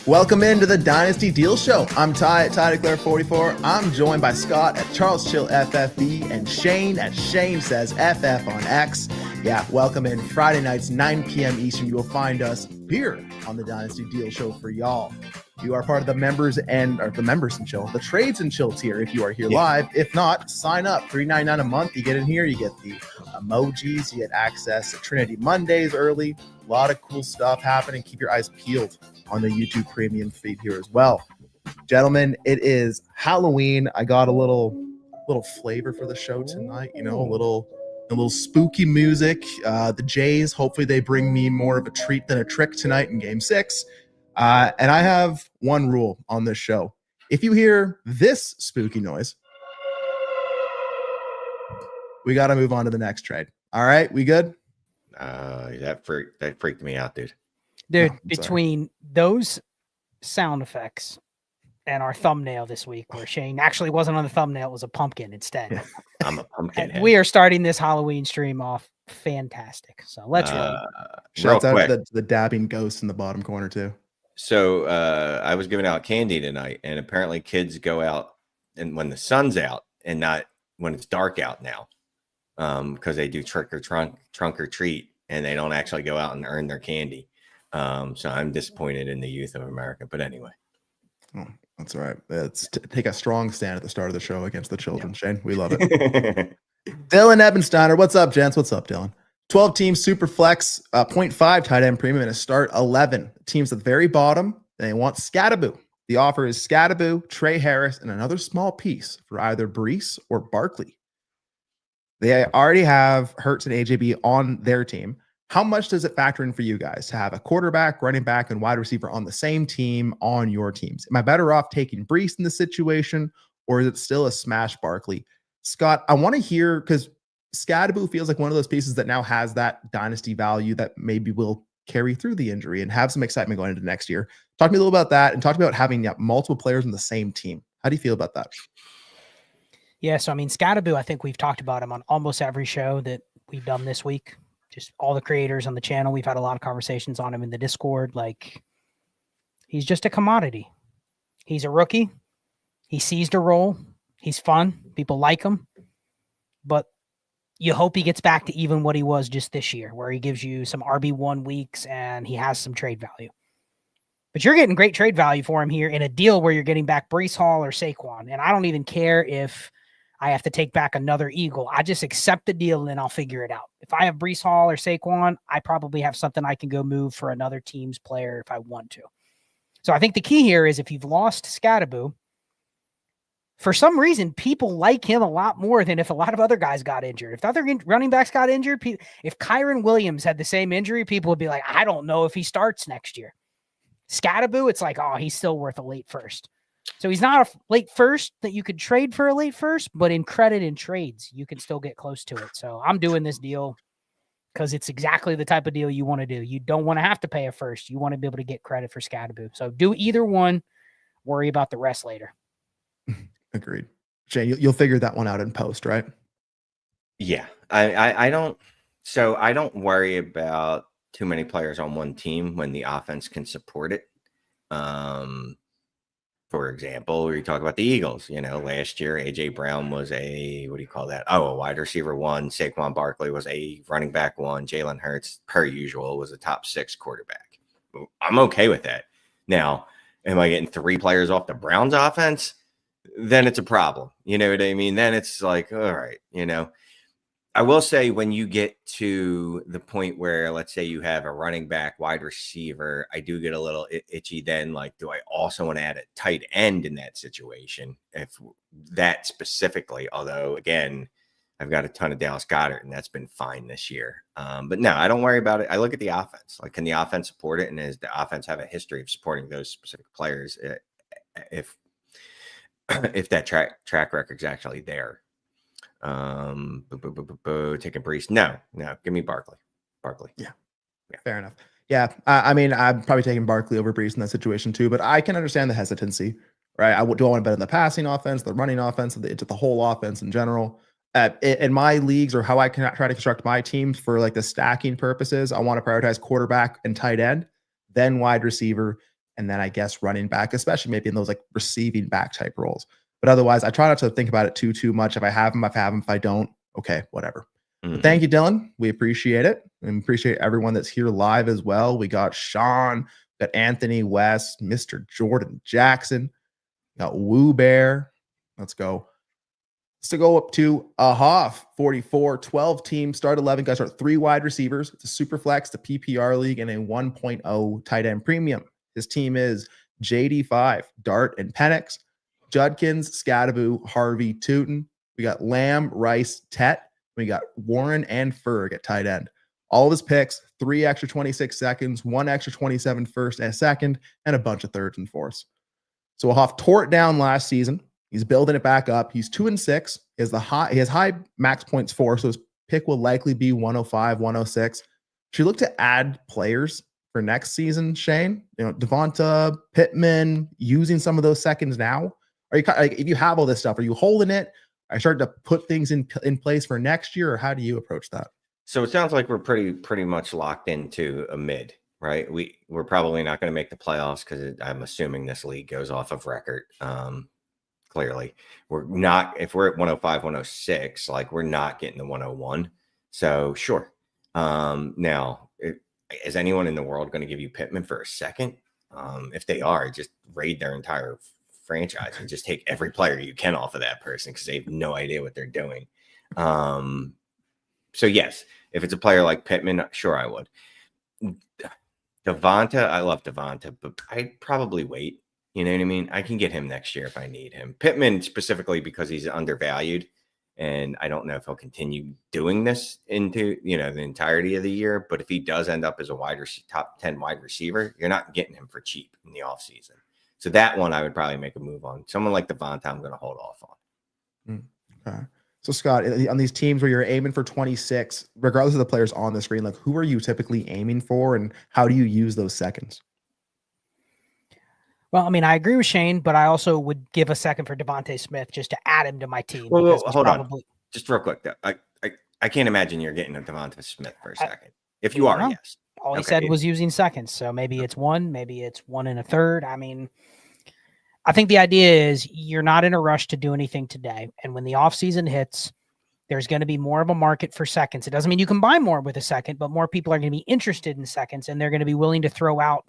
Welcome into the Dynasty Deal Show. I'm Ty at Ty Declare 44. I'm joined by Scott at Charles Chill FFB and Shane at Shane Says FF on X. Yeah, welcome in. Friday nights, 9 p.m. Eastern. You will find us here on the Dynasty Deal Show for y'all. You are part of the members and chill, the trades and chill tier if you are here live. If not, sign up. $3.99 a month. You get in here. You get the emojis. You get access to Trinity Mondays early. A lot of cool stuff happening. Keep your eyes peeled on the YouTube premium feed here as well. Gentlemen, it is Halloween. I got a little flavor for the show tonight, a little spooky music. The Jays, hopefully they bring me more of a treat than a trick tonight in game 6. And I have one rule on this show. If you hear this spooky noise, we got to move on to the next trade. All right, we good? That freaked me out, dude. Dude, between those sound effects and our thumbnail this week, where Shane actually wasn't on the thumbnail, it was a pumpkin instead. I'm a pumpkin head. We are starting this Halloween stream off fantastic. So let's roll. Shouts out to the dabbing ghost in the bottom corner too. So I was giving out candy tonight, and apparently kids go out and when the sun's out and not when it's dark out now, because they do trunk or treat, and they don't actually go out and earn their candy. So I'm disappointed in the youth of America. But anyway. Oh, that's all right. Let's take a strong stand at the start of the show against the children, Shane. We love it. Dylan Ebensteiner. What's up, gents? What's up, Dylan? 12 teams, super flex, 0.5 tight end premium, and a start 11. Teams at the very bottom, they want Scattaboo. The offer is Scattaboo, Trey Harris, and another small piece for either Brees or Barkley. They already have Hurts and AJB on their team. How much does it factor in for you guys to have a quarterback, running back, and wide receiver on the same team on your teams? Am I better off taking Brees in this situation, or is it still a smash Barkley? Scott, I want to hear, because Scattaboo feels like one of those pieces that now has that dynasty value that maybe will carry through the injury and have some excitement going into next year. Talk to me a little about that, and talk about having multiple players on the same team. How do you feel about that? Yeah, so I mean, Scattaboo, I think we've talked about him on almost every show that we've done this week. Just all the creators on the channel. We've had a lot of conversations on him in the Discord. Like, he's just a commodity. He's a rookie. He seized a role. He's fun. People like him. But you hope he gets back to even what he was just this year, where he gives you some RB1 weeks and he has some trade value. But you're getting great trade value for him here in a deal where you're getting back Brees Hall or Saquon. And I don't even care if I have to take back another Eagle. I just accept the deal and then I'll figure it out. If I have Brees Hall or Saquon, I probably have something I can go move for another team's player if I want to. So I think the key here is if you've lost Scattaboo, for some reason, people like him a lot more than if a lot of other guys got injured. If the other running backs got injured, if Kyron Williams had the same injury, people would be like, I don't know if he starts next year. Scattaboo, it's like, oh, he's still worth a late first. So he's not a late first that you could trade for a late first, but in credit and trades, you can still get close to it. So I'm doing this deal because it's exactly the type of deal you want to do. You don't want to have to pay a first. You want to be able to get credit for Scattaboo. So do either one. Worry about the rest later. Agreed. Shane, you'll figure that one out in post, right? Yeah. I don't worry about too many players on one team when the offense can support it. For example, we talk about the Eagles. Last year, AJ Brown was a wide receiver 1. Saquon Barkley was a running back 1. Jalen Hurts, per usual, was a top 6 quarterback. I'm okay with that. Now, am I getting 3 players off the Browns offense? Then it's a problem. You know what I mean? Then it's like, all right, I will say when you get to the point where, let's say you have a running back, wide receiver, I do get a little itchy then. Like, do I also want to add a tight end in that situation? If that specifically, although again, I've got a ton of Dallas Goedert and that's been fine this year. But no, I don't worry about it. I look at the offense. Like, can the offense support it? And does the offense have a history of supporting those specific players? If that track record's actually there. Taking Brees. No, give me Barkley. Yeah. Fair enough. Yeah. I mean, I'm probably taking Barkley over Brees in that situation too, but I can understand the hesitancy, right? Do I want to bet on the passing offense, the running offense, into the whole offense in general? In my leagues, or how I can try to construct my teams for like the stacking purposes, I want to prioritize quarterback and tight end, then wide receiver, and then I guess running back, especially maybe in those like receiving back type roles. But otherwise, I try not to think about it too much. If I have them, I have them. If I don't, okay, whatever. But thank you, Dylan. We appreciate it, and appreciate everyone that's here live as well. We got Sean, got Anthony West, Mr. Jordan Jackson, got Woo Bear. Let's go. To go up to Hoff 44, 12 teams, start 11 guys, start 3 wide receivers. It's a super flex, the PPR league, and a 1.0 tight end premium. His team is JD5, Dart, and Penix, Judkins, Scadaboo, Harvey, Tootin. We got Lamb, Rice, Tet. We got Warren and Ferg at tight end. All of his picks, 3 extra 26 seconds, 1 extra 27 first and second, and a bunch of thirds and fourths. So Hoff tore it down last season. He's building it back up. He's 2-6. He has high max points for, so his pick will likely be 105, 106. Should you look to add players for next season, Shane? You know, Devonta, Pittman, using some of those seconds now? Are you, like, if you have all this stuff, are you holding it? Are you starting to put things in place for next year, or how do you approach that? So it sounds like we're pretty much locked into a mid, right? We're probably not going to make the playoffs because I'm assuming this league goes off of record. Clearly, we're not, if we're at 105, 106, like we're not getting the 101. So sure. Now, is anyone in the world going to give you Pittman for a second? If they are, just raid their entire franchise and just take every player you can off of that person because they have no idea what they're doing. So yes, if it's a player like Pittman, sure I would. Devonta, I love Devonta, but I'd probably wait. You know what I mean? I can get him next year if I need him. Pittman specifically because he's undervalued, and I don't know if he'll continue doing this into, you know, the entirety of the year. But if he does end up as a top 10 wide receiver, you're not getting him for cheap in the offseason. So that one I would probably make a move on. Someone like Devonta, I'm going to hold off on. Okay. So Scott, on these teams where you're aiming for 26, regardless of the players on the screen, like who are you typically aiming for, and how do you use those seconds? Well, I mean, I agree with Shane, but I also would give a second for Devontae Smith just to add him to my team. Well, hold on. Just real quick, though. I can't imagine you're getting a Devontae Smith for a second. If you are, yes. All he said was using seconds. So maybe it's 1, maybe it's 1 1/3. I mean, I think the idea is you're not in a rush to do anything today. And when the offseason hits, there's going to be more of a market for seconds. It doesn't mean you can buy more with a second, but more people are going to be interested in seconds, and they're going to be willing to throw out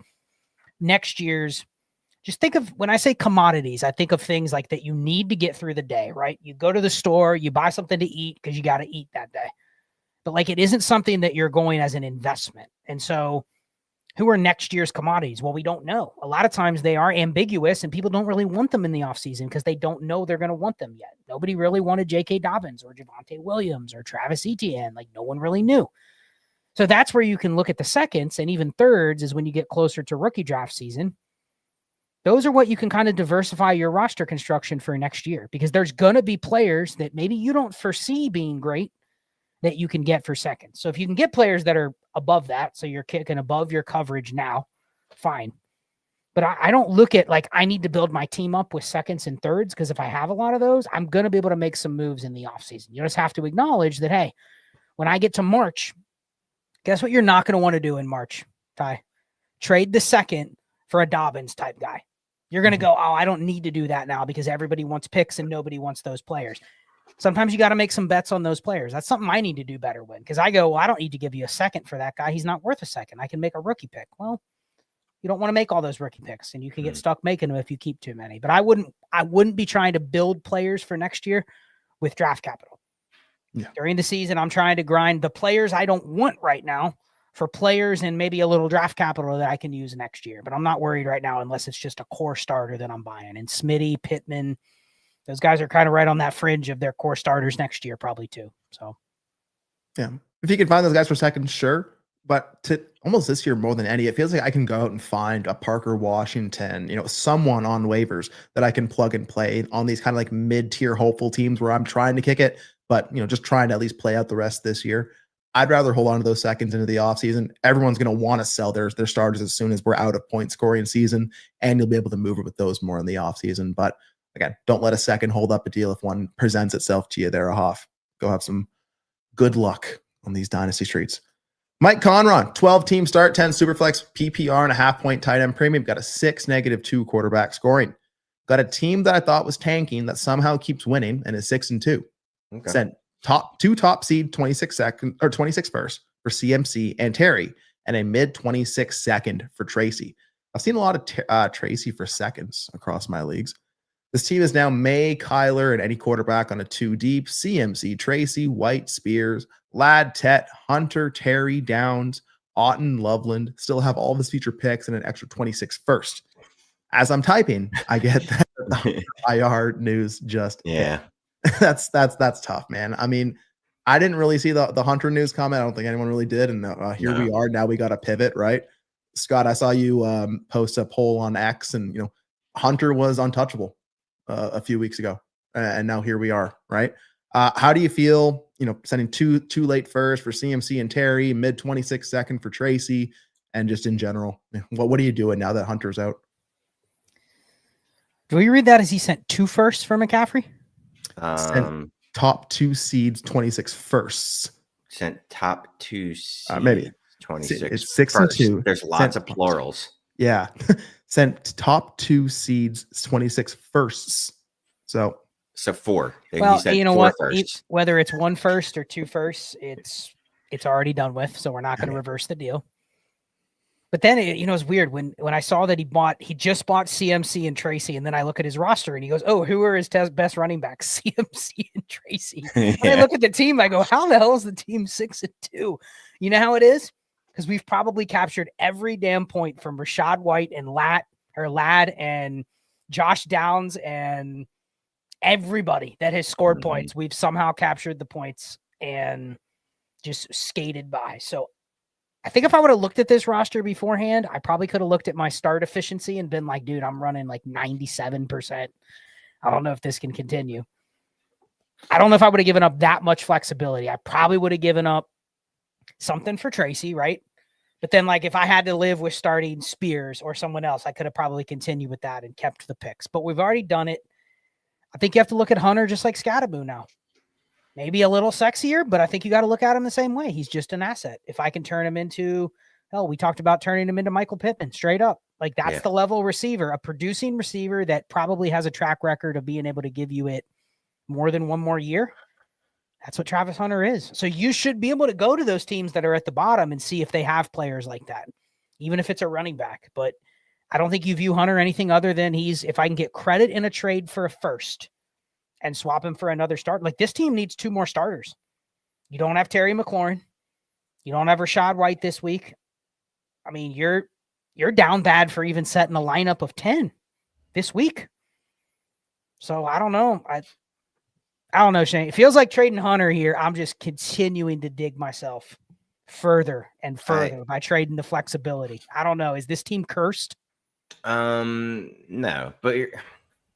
next year's. Just think of, when I say commodities, I think of things like that you need to get through the day, right? You go to the store, you buy something to eat because you got to eat that day. But like, it isn't something that you're going as an investment. And so who are next year's commodities? Well, we don't know. A lot of times they are ambiguous and people don't really want them in the offseason because they don't know they're going to want them yet. Nobody really wanted J.K. Dobbins or Javonte Williams or Travis Etienne. Like, no one really knew. So that's where you can look at the seconds, and even thirds is when you get closer to rookie draft season. Those are what you can kind of diversify your roster construction for next year, because there's going to be players that maybe you don't foresee being great that you can get for seconds. So if you can get players that are above that, so you're kicking above your coverage now, fine. But I don't look at like, I need to build my team up with seconds and thirds, because if I have a lot of those, I'm going to be able to make some moves in the offseason. You just have to acknowledge that, hey, when I get to March, guess what you're not going to want to do in March, Ty? Trade the second for a Dobbins type guy. You're going to go, oh, I don't need to do that now because everybody wants picks and nobody wants those players. Sometimes you got to make some bets on those players. That's something I need to do better with, because I go, well, I don't need to give you a second for that guy. He's not worth a second. I can make a rookie pick. Well, you don't want to make all those rookie picks, and you can get stuck making them if you keep too many. But I wouldn't be trying to build players for next year with draft capital. Yeah. During the season, I'm trying to grind the players I don't want right now for players and maybe a little draft capital that I can use next year. But I'm not worried right now unless it's just a core starter that I'm buying. And Smitty, Pittman, those guys are kind of right on that fringe of their core starters next year, probably too. So, yeah, if you can find those guys for seconds, sure. But to almost this year more than any, it feels like I can go out and find a Parker Washington, someone on waivers that I can plug and play on these kind of like mid-tier hopeful teams where I'm trying to kick it, but just trying to at least play out the rest this year. I'd rather hold on to those seconds into the offseason. Everyone's going to want to sell their starters as soon as we're out of point scoring season, and you'll be able to move it with those more in the offseason. But again, don't let a second hold up a deal if one presents itself to you there, Hoff. Go have some good luck on these dynasty streets. Mike Conron, 12-team start, 10 superflex, PPR, and a half-point tight end premium. Got a 6 -2 quarterback scoring. Got a team that I thought was tanking that somehow keeps winning and is 6-2. Okay. Sent top seed 26 second or 26 first for CMC and Terry, and a mid 26 second for Tracy. I've seen a lot of Tracy for seconds across my leagues. This team is now May, Kyler, and any quarterback on a 2 deep. CMC, Tracy, White, Spears, Ladd, Tet, Hunter, Terry, Downs, Otten, Loveland. Still have all of his feature picks and an extra 26 first. As I'm typing, I get that the IR news just hit. That's tough, man. I mean, I didn't really see the Hunter news comment. I don't think anyone really did. And here we are. Now we got to pivot, right? Scott, I saw you post a poll on X, and Hunter was untouchable a few weeks ago, and now here we are, right? How do you feel? Sending two late first for CMC and Terry, mid 26 second for Tracy, and just in general, what are you doing now that Hunter's out? Do we read that as he sent 2 firsts for McCaffrey? Sent top 2 seeds, 26 firsts. Sent top 2 seeds, maybe 26. It's 6 and 2. There's lots of plurals. Yeah, sent top 2 seeds, 26 firsts. So 4. Well, you know what? Whether it's 1 first or 2 firsts, it's already done with. So we're not going to reverse the deal. But then it's weird when I saw that he just bought CMC and Tracy, and then I look at his roster and he goes, "Oh, who are his best running backs? CMC and Tracy." And I look at the team, I go, "How the hell is the team 6-2?" You know how it is? Because we've probably captured every damn point from Rachaad White and Ladd and Josh Downs and everybody that has scored points. We've somehow captured the points and just skated by. So I think if I would have looked at this roster beforehand, I probably could have looked at my start efficiency and been like, dude, I'm running like 97%. I don't know if this can continue. I don't know if I would have given up that much flexibility. I probably would have given up something for Tracy, right? But then, like, if I had to live with starting Spears or someone else, I could have probably continued with that and kept the picks. But we've already done it. I think you have to look at Hunter just like Scattaboo now. Maybe a little sexier, but I think you got to look at him the same way. He's just an asset. If I can turn him into, we talked about turning him into Michael Pittman straight up. Like, that's the level receiver, a producing receiver that probably has a track record of being able to give you it more than one more year. That's what Travis Hunter is. So you should be able to go to those teams that are at the bottom and see if they have players like that, even if it's a running back. But I don't think you view Hunter anything other than if I can get credit in a trade for a first and swap him for another start. Like, this team needs 2 more starters. You don't have Terry McLaurin. You don't have Rachaad White this week. I mean, you're down bad for even setting a lineup of 10 this week. So I don't know. I don't know, Shane. It feels like trading Hunter here. I'm just continuing to dig myself further and further by trading the flexibility. I don't know. Is this team cursed? No, but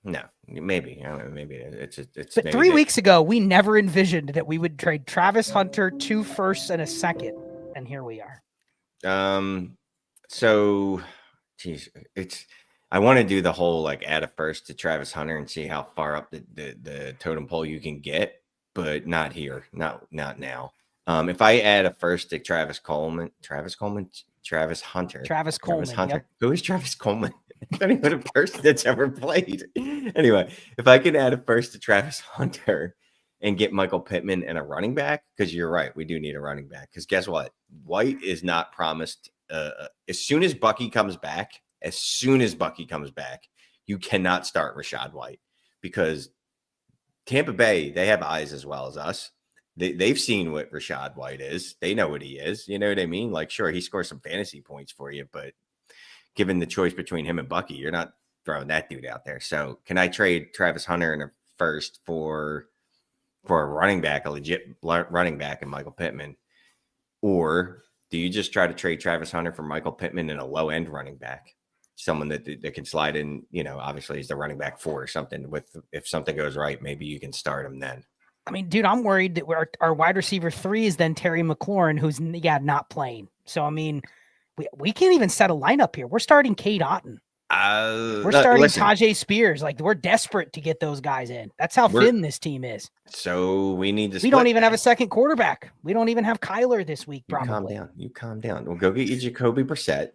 no, maybe. Maybe it's. But maybe 3 weeks ago, we never envisioned that we would trade Travis Hunter 2 firsts and a second, and here we are. So, geez, I want to do the whole add a first to Travis Hunter and see how far up the totem pole you can get, but not here, not now. If I add a first to Travis Hunter. Yep. Who is Travis Coleman? I don't even know a person that's ever played. Anyway, if I can add a first to Travis Hunter and get Michael Pittman and a running back, because you're right, we do need a running back. Because guess what? White is not promised. As soon as Bucky comes back, you cannot start Rachaad White, because Tampa Bay, they have eyes as well as us. They've seen what Rachaad White is. They know what he is. You know what I mean? Like, sure, he scores some fantasy points for you, but given the choice between him and Bucky, you're not throwing that dude out there. So can I trade Travis Hunter in a first for a running back, a legit running back, and Michael Pittman? Or do you just try to trade Travis Hunter for Michael Pittman and a low-end running back? Someone that can slide in, obviously he's the running back 4 or something. If something goes right, maybe you can start him then. I mean, dude, I'm worried that our wide receiver 3 is then Terry McLaurin, who's not playing. So, I mean, we can't even set a lineup here. We're starting Cade Otton. We're starting Tajay Spears. Like, we're desperate to get those guys in. That's how thin this team is. So we need to. We don't even have a second quarterback. We don't even have Kyler this week. Probably. You calm down. We'll go get you Jacoby Brissett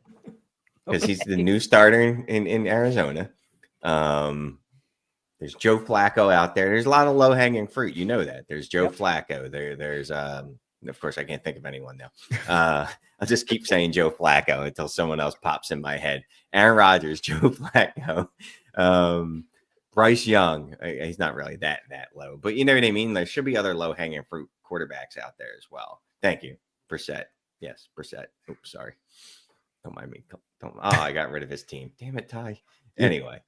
because he's the new starter in Arizona. There's Joe Flacco out there. There's a lot of low hanging fruit. You know that. There's Joe Flacco. There's of course I can't think of anyone now. I'll just keep saying Joe Flacco until someone else pops in my head. Aaron Rodgers, Joe Flacco, Bryce Young. He's not really that low, but you know what I mean? There should be other low hanging fruit quarterbacks out there as well. Thank you. Brissett. Yes, Brissett. Oops, sorry. Don't mind me. I got rid of his team. Damn it, Ty. Anyway.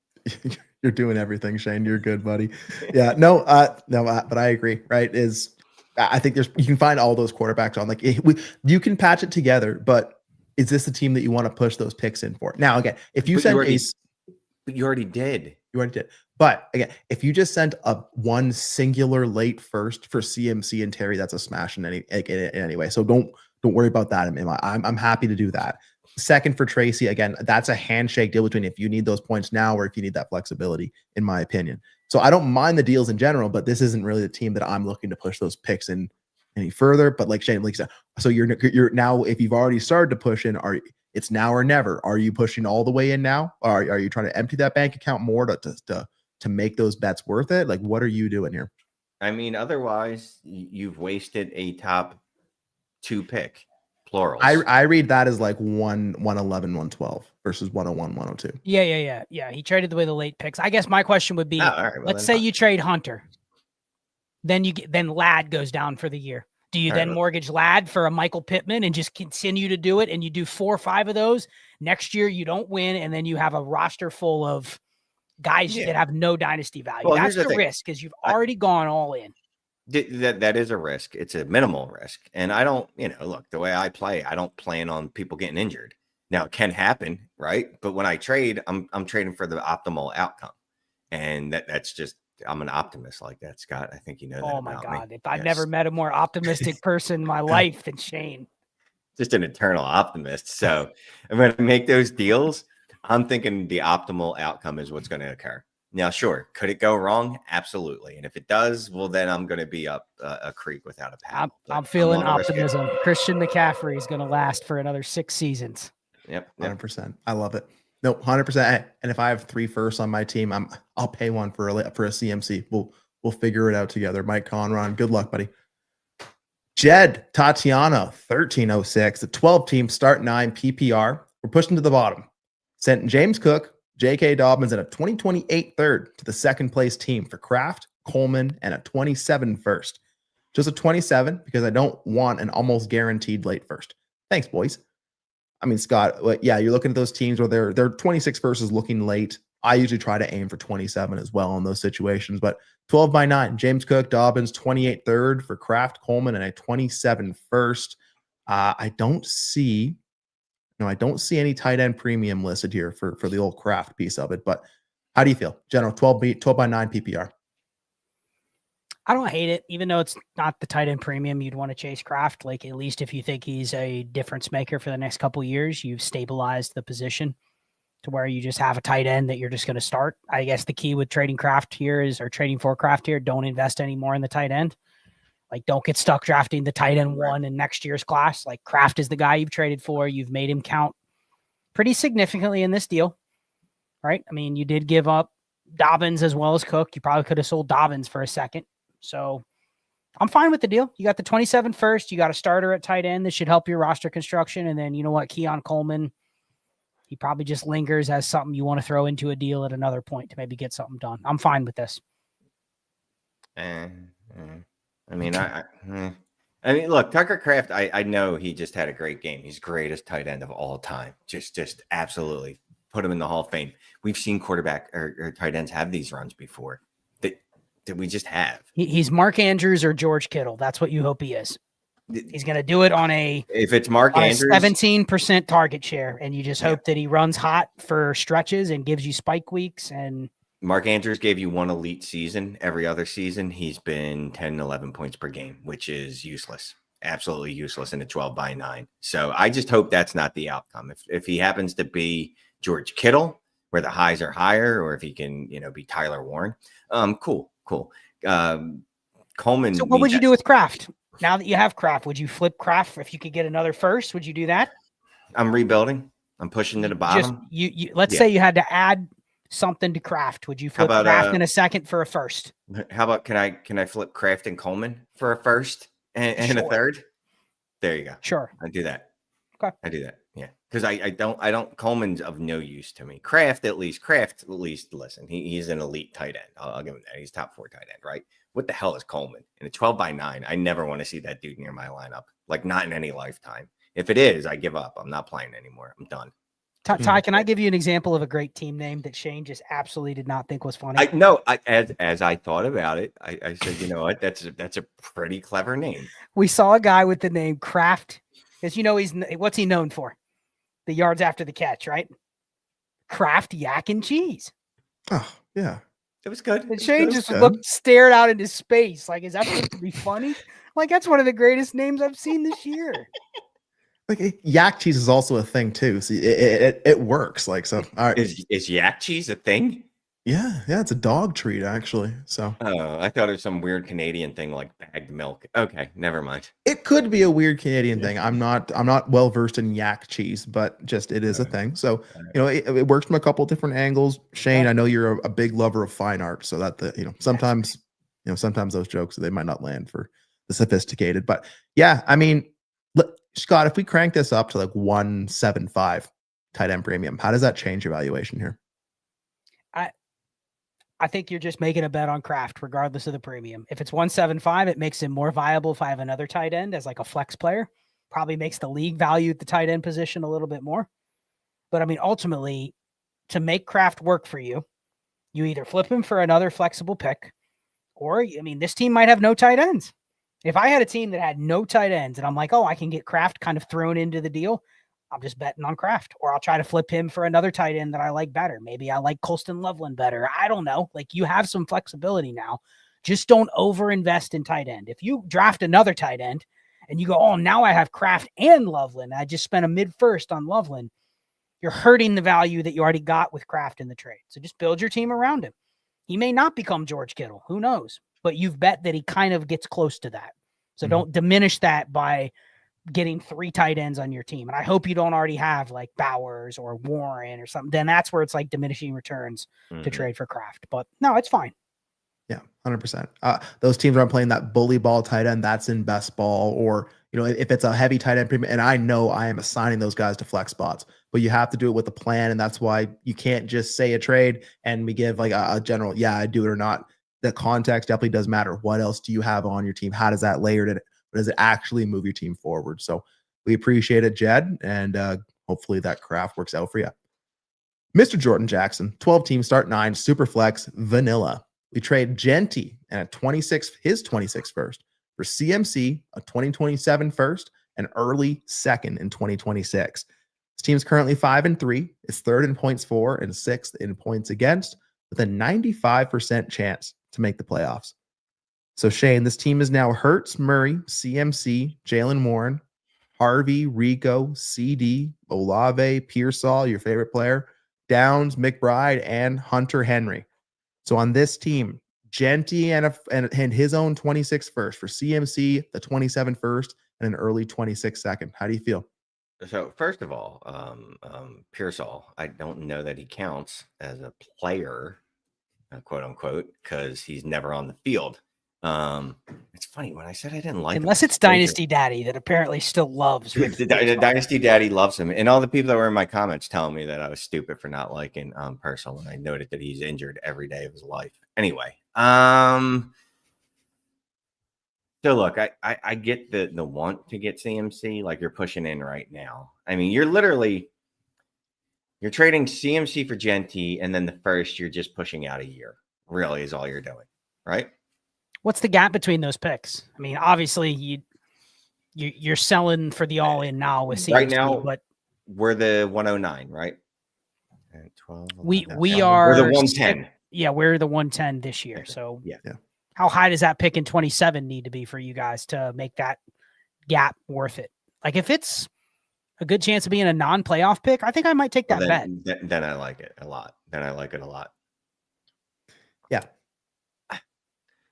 You're doing everything, Shane. You're good, buddy. Yeah, no, but I agree, right? I think you can find all those quarterbacks on, like, you can patch it together, but is this the team that you want to push those picks in for? Now, again, if you send you already did. But again, if you just sent a one singular late first for CMC and Terry, that's a smash in any way. So don't worry about that. I'm happy to do that. Second for Tracy, again, that's a handshake deal between if you need those points now or if you need that flexibility, in my opinion. So I don't mind the deals in general, but this isn't really the team that I'm looking to push those picks in any further. But like Shane, like said, so you're now, if you've already started to push in, it's now or never. Are you pushing all the way in now? Or are you trying to empty that bank account more to make those bets worth it? Like, what are you doing here? I mean, otherwise you've wasted a top 2 pick. Plurals. I read that as like 111, 112 versus 101, 102. Yeah. He traded away the late picks. I guess my question would be, let's say you trade Hunter, then Ladd goes down for the year. Do you then mortgage Ladd for a Michael Pittman and just continue to do it? And you do 4 or 5 of those next year, you don't win, and then you have a roster full of guys that have no dynasty value. Well, that's the risk, because you've already gone all in. That is a risk. It's a minimal risk. And I don't, look, the way I play, I don't plan on people getting injured. Now it can happen, right? But when I trade, I'm trading for the optimal outcome. And that's just, I'm an optimist like that, Scott. I think you know that. Oh my God. If I've never met a more optimistic person in my life than Shane. Just an eternal optimist. So I'm going to make those deals. I'm thinking the optimal outcome is what's going to occur. Now, sure, could it go wrong? Absolutely. And if it does, well, then I'm going to be up a creek without a paddle. I'm feeling optimism. Christian McCaffrey is going to last for another 6 seasons. Yep. 100%. I love it. No, 100%. And if I have 3 firsts on my team, I'll pay one for a CMC. We'll figure it out together. Mike Conron, good luck, buddy. Jed Tatiana 1306, the 12 team start 9 PPR. We're pushing to the bottom. Sent James Cook, J.K. Dobbins, and a 2028 third to the second place team for Kraft, Coleman, and a 27 first. Just a 27 because I don't want an almost guaranteed late first. Thanks, boys. I mean, Scott, yeah, you're looking at those teams where they're 26 first is looking late. I usually try to aim for 27 as well in those situations, but 12 by 9, James Cook, Dobbins, 28 third for Kraft, Coleman, and a 27 first. I don't see any tight end premium listed here for the old Kraft piece of it, but how do you feel? General 12 by 9 PPR. I don't hate it, even though it's not the tight end premium you'd want to chase Kraft. Like, at least if you think he's a difference maker for the next couple of years, you've stabilized the position to where you just have a tight end that you're just going to start. I guess the key with trading for Kraft here, don't invest any more in the tight end. Like, don't get stuck drafting the tight end 1 in next year's class. Like, Kraft is the guy you've traded for. You've made him count pretty significantly in this deal, right? I mean, you did give up Dobbins as well as Cook. You probably could have sold Dobbins for a second. So I'm fine with the deal. You got the 27 first. You got a starter at tight end that should help your roster construction. And then, you know what, Keon Coleman, he probably just lingers as something you want to throw into a deal at another point to maybe get something done. I'm fine with this. I mean, look, Tucker Kraft, I know he just had a great game. He's greatest tight end of all time. Just absolutely put him in the Hall of Fame. We've seen quarterback or tight ends have these runs before that we just have. He's Mark Andrews or George Kittle. That's what you hope he is. He's going to do it if it's Mark Andrews, 17% target share. And you just hope that he runs hot for stretches and gives you spike weeks. And Mark Andrews gave you one elite season. Every other season, he's been 10, 11 points per game, which is useless, absolutely useless in a 12 by 9. So I just hope that's not the outcome. If he happens to be George Kittle, where the highs are higher, or if he can, be Tyler Warren. Cool. Coleman. So what would you do with Kraft? Now that you have Kraft, would you flip Kraft if you could get another first? Would you do that? I'm rebuilding. I'm pushing to the bottom. Let's say you had to add something to Kraft. Would you flip Kraft in a second for a first? How about can I flip Kraft and Coleman for a first and a third? There you go. Sure. I do that. Okay. I do that. Yeah. Because I don't Coleman's of no use to me. Kraft at least, listen, he's an elite tight end. I'll give him that. He's top 4 tight end, right? What the hell is Coleman? In a 12-by-9, I never want to see that dude near my lineup. Like, not in any lifetime. If it is, I give up. I'm not playing anymore. I'm done. Ty, can I give you an example of a great team name that Shane just absolutely did not think was funny? As I thought about it, I said, you know what? That's a pretty clever name. We saw a guy with the name Kraft, because what's he known for? The yards after the catch, right? Kraft yak and cheese. Oh yeah, it was good. And Shane just stared out into space. Like, is that supposed to be funny? Like, that's one of the greatest names I've seen this year. Like, yak cheese is also a thing too. See, it works. Like, so all right. Is yak cheese a thing? Yeah, it's a dog treat actually. So I thought it was some weird Canadian thing like bagged milk. Okay, never mind. It could be a weird Canadian thing. I'm not well versed in yak cheese, but just it is a thing. So it works from a couple different angles. Shane, I know you're a big lover of fine art, so that sometimes those jokes they might not land for the sophisticated. But yeah, I mean, Scott, if we crank this up to like 175 tight end premium, how does that change your valuation here? I think you're just making a bet on Kraft, regardless of the premium. If it's 175, it makes him more viable if I have another tight end as like a flex player. Probably makes the league value at the tight end position a little bit more. But I mean, ultimately, to make Kraft work for you, you either flip him for another flexible pick, or, I mean, this team might have no tight ends. If I had a team that had no tight ends and I'm like, oh, I can get Kraft kind of thrown into the deal, I'm just betting on Kraft, or I'll try to flip him for another tight end that I like better. Maybe I like Colston Loveland better. I don't know. Like, you have some flexibility now. Just don't overinvest in tight end. If you draft another tight end and you go, oh, now I have Kraft and Loveland, I just spent a mid-first on Loveland, you're hurting the value that you already got with Kraft in the trade. So just build your team around him. He may not become George Kittle. Who knows? But you've bet that he kind of gets close to that. So don't diminish that by getting 3 tight ends on your team. And I hope you don't already have like Bowers or Warren or something. Then that's where it's like diminishing returns to trade for Kraft. But no, it's fine. Yeah, 100%. Those teams aren't playing that bully ball tight end. That's in best ball, or if it's a heavy tight end premium. And I know I am assigning those guys to flex spots, but you have to do it with a plan. And that's why you can't just say a trade and we give like a general, yeah, I do it or not. The context definitely does matter. What else do you have on your team? How does that layered in? Does it actually move your team forward? So we appreciate it, Jed, and hopefully that Kraft works out for you. Mr. Jordan Jackson, 12 team start 9, super flex, vanilla. We trade Genty and his 26 first for CMC, a 2027 first, and early second in 2026. This team's currently 5-3. It's third in points for and sixth in points against, with a 95% chance to make the playoffs. So, Shane, this team is now Hurts, Murray, CMC, Jalen Warren, Harvey, Rico, CD, Olave, Pearsall, your favorite player, Downs, McBride, and Hunter Henry. So on this team, Genty and his own 26 first for CMC, the 27 first, and an early 26 second. How do you feel? So first of all, Pearsall, I don't know that he counts as a player, quote unquote, because he's never on the field. It's funny when I said I didn't like unless it's Dynasty Daddy that apparently still loves the Dynasty Daddy loves him, and all the people that were in my comments telling me that I was stupid for not liking Pearsall when I noted that he's injured every day of his life. Anyway, so look, I get the want to get CMC, like you're pushing in right now. I mean, you're trading CMC for Genty, and then the first you're just pushing out a year. Really, is all you're doing, right? What's the gap between those picks? I mean, obviously you're selling for the all-in now with CMC, right now, but we're the 109, right? 12, we're the 110. Yeah, we're the 110 this year. So yeah. How high does that pick in 27 need to be for you guys to make that gap worth it? Like if it's a good chance of being a non-playoff pick, I think I might take that bet. Then I like it a lot. Yeah.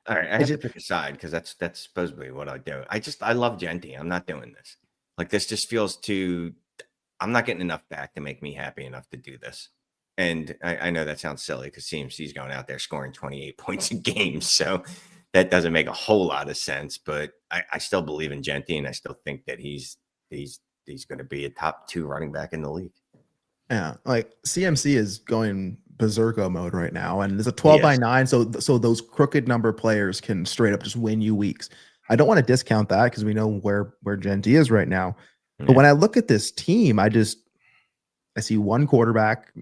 All right, I have to pick a side because that's supposedly what I do. I love Genty. I'm not doing this. Like, this just feels too. I'm not getting enough back to make me happy enough to do this. And I know that sounds silly because CMC's going out there scoring 28 points a game, so that doesn't make a whole lot of sense. But I still believe in Genty, and I still think that he's going to be a top 2 running back in the league. Yeah, like CMC is going berserko mode right now, and there's a 12x9, so those crooked number players can straight up just win you weeks. I don't want to discount that because we know where Genty is right now. But when I look at this team, I see one quarterback.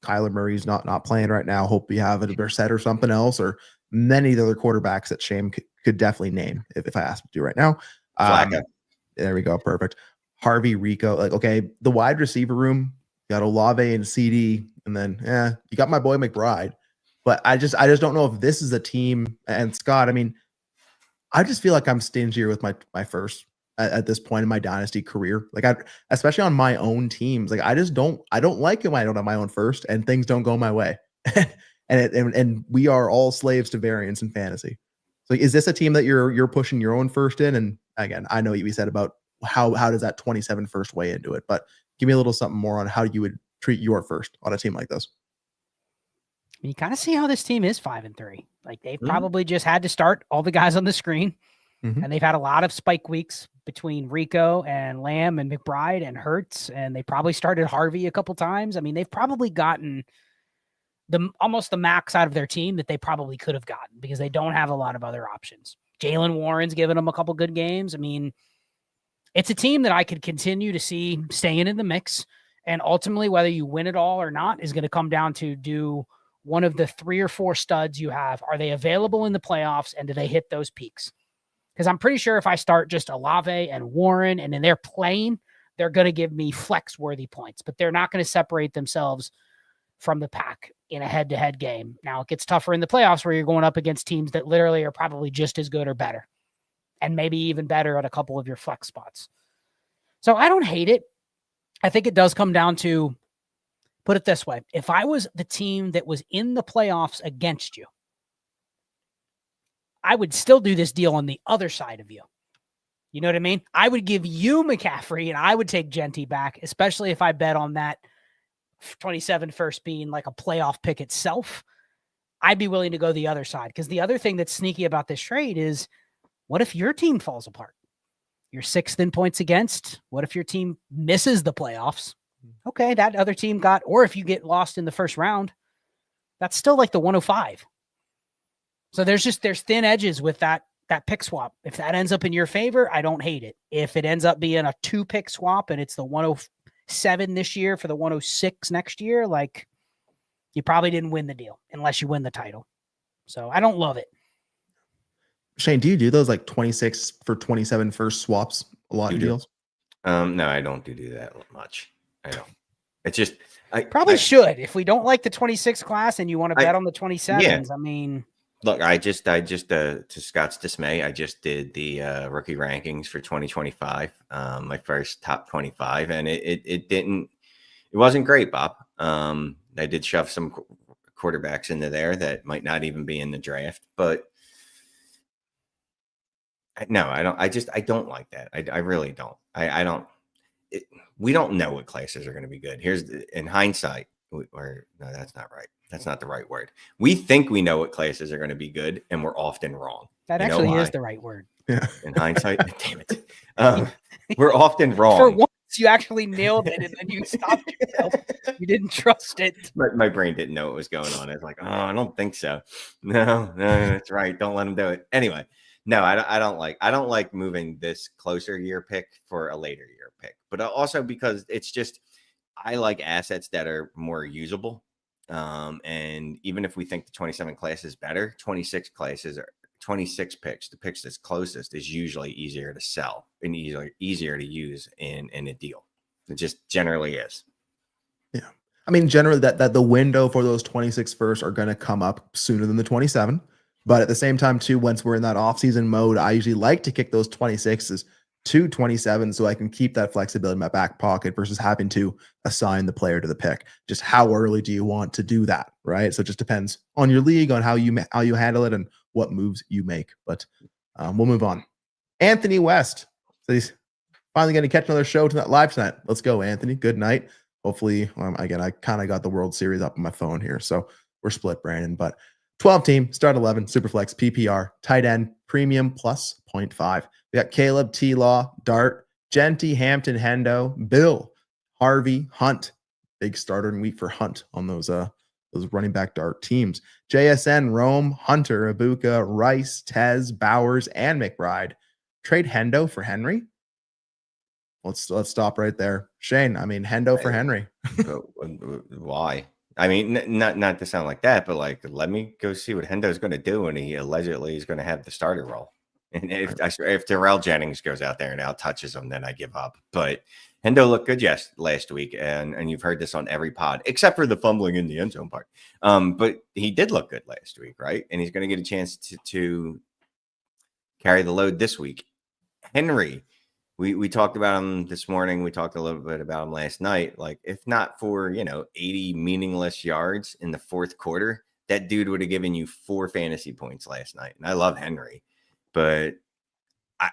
Kyler Murray's not playing right now. Hope we have a Brissett or something else, or many of the other quarterbacks that Shane could definitely name if I asked him to right now. There we go, perfect. Harvey, Rico, like, okay, the wide receiver room. You got Olave and CD, and then you got my boy McBride. But I just don't know if this is a team. And Scott, I mean, I just feel like I'm stingier with my first at this point in my dynasty career. Like, especially on my own teams, like I don't like it when I don't have my own first and things don't go my way. and we are all slaves to variance in fantasy. So is this a team that you're pushing your own first in? And again, I know what we said about how does that 27 first weigh into it, but give me a little something more on how you would treat your first on a team like this. You kind of see how this team is 5-3. Like, they've probably just had to start all the guys on the screen, and they've had a lot of spike weeks between Rico and Lamb and McBride and Hurts, and they probably started Harvey a couple times. I mean, they've probably gotten almost the max out of their team that they probably could have gotten because they don't have a lot of other options. Jalen Warren's given them a couple good games. I mean, it's a team that I could continue to see staying in the mix, and ultimately whether you win it all or not is going to come down to do one of the 3 or 4 studs you have. Are they available in the playoffs, and do they hit those peaks? Because I'm pretty sure if I start just Olave and Warren and then they're playing, they're going to give me flex-worthy points, but they're not going to separate themselves from the pack in a head-to-head game. Now, it gets tougher in the playoffs where you're going up against teams that literally are probably just as good or better, and maybe even better at a couple of your flex spots. So I don't hate it. I think it does come down to, put it this way, if I was the team that was in the playoffs against you, I would still do this deal on the other side of you. You know what I mean? I would give you McCaffrey and I would take Genty back, especially if I bet on that 27 first being like a playoff pick itself. I'd be willing to go the other side, because the other thing that's sneaky about this trade is, what if your team falls apart? You're 6th in points against. What if your team misses the playoffs? Okay, that other team or if you get lost in the first round, that's still like the 105. So there's thin edges with that pick swap. If that ends up in your favor, I don't hate it. If it ends up being a 2-pick swap and it's the 107 this year for the 106 next year, like, you probably didn't win the deal unless you win the title. So I don't love it. Shane, do you do those like 26 for 27 first swaps a lot of deals? No, I don't do that much. I don't. It's just I should. If we don't like the 26 class and you want to bet on the 27s, I mean, look, I just to Scott's dismay, I just did the rookie rankings for 2025, my first top 25, and it wasn't great, Bob. I did shove some quarterbacks into there that might not even be in the draft, but no, I don't. I don't like that. I really don't. I don't. We don't know what classes are going to be good. In hindsight, no, that's not right. That's not the right word. We think we know what classes are going to be good, and we're often wrong. That actually is the right word. Yeah. In hindsight, damn it, we're often wrong. For once, you actually nailed it, and then you stopped yourself. You didn't trust it. My brain didn't know what was going on. I was like, oh, I don't think so. No, that's right. Don't let them do it. Anyway. No, I don't like moving this closer year pick for a later year pick, but also because it's just, I like assets that are more usable. And even if we think the 27 class is better, 26 classes or 26 picks, the picks that's closest is usually easier to sell and easier to use in a deal. It just generally is. Yeah. I mean, generally that the window for those 26 first are going to come up sooner than the 27. But at the same time, too, once we're in that off-season mode, I usually like to kick those 26s to 27 so I can keep that flexibility in my back pocket versus having to assign the player to the pick. Just how early do you want to do that, right? So it just depends on your league, on how you handle it and what moves you make. But we'll move on. Anthony West. So he's finally going to catch another show to that live tonight. Let's go, Anthony. Good night. Hopefully, again, I kind of got the World Series up on my phone here, so we're split, Brandon. But 12 team, start 11, Superflex, PPR, tight end, premium plus 0.5. We got Caleb, T-Law, Dart, Genty, Hampton, Hendo, Bill, Harvey, Hunt. Big starter in week for Hunt on those running back Dart teams. JSN, Rome, Hunter, Ibuka, Rice, Tez, Bowers, and McBride. Trade Hendo for Henry. Let's stop right there. Shane, I mean, Hendo for Henry. Why? I mean, not to sound like that, but like, let me go see what Hendo's going to do, and he allegedly is going to have the starter role. And if Darrell Jennings goes out there and out touches him, then I give up. But Hendo looked good last week, and you've heard this on every pod, except for the fumbling in the end zone part. But he did look good last week, right? And he's going to get a chance to carry the load this week. Henry, we talked about him this morning. We talked a little bit about him last night. Like, if not for 80 meaningless yards in the fourth quarter, that dude would have given you 4 fantasy points last night. And I love Henry. But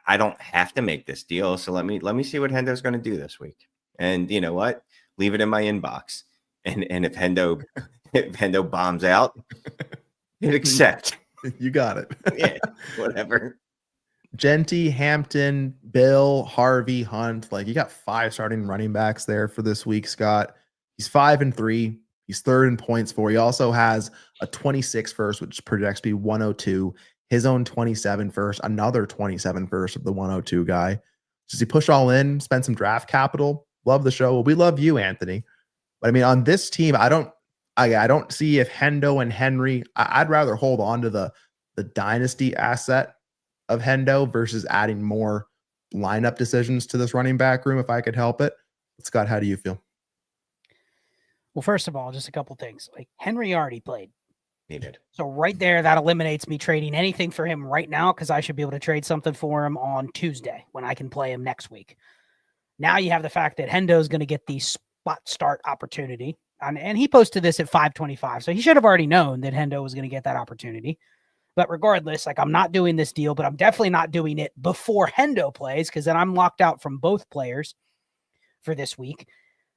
I don't have to make this deal. So let me see what Hendo's going to do this week. And you know what? Leave it in my inbox. And if Hendo bombs out, hit accept. You got it. Yeah, whatever. Genty, Hampton, Bill, Harvey, Hunt. Like, you got 5 starting running backs there for this week, Scott. He's 5-3. He's 3rd in points for. He also has a 26 first, which projects to be 102. His own 27 first, another 27 first of the 102 guy. Does he push all in, spend some draft capital? Love the show. Well, we love you, Anthony. But I mean, on this team, I don't see if Hendo and Henry, I'd rather hold on to the dynasty asset of Hendo versus adding more lineup decisions to this running back room if I could help it. Scott, how do you feel? Well, first of all, just a couple things. Like, Henry already played. He did. So right there, that eliminates me trading anything for him right now, because I should be able to trade something for him on Tuesday when I can play him next week. Now you have the fact that Hendo is going to get the spot start opportunity. And he posted this at 5:25. So he should have already known that Hendo was going to get that opportunity. But regardless, like, I'm not doing this deal, but I'm definitely not doing it before Hendo plays, because then I'm locked out from both players for this week.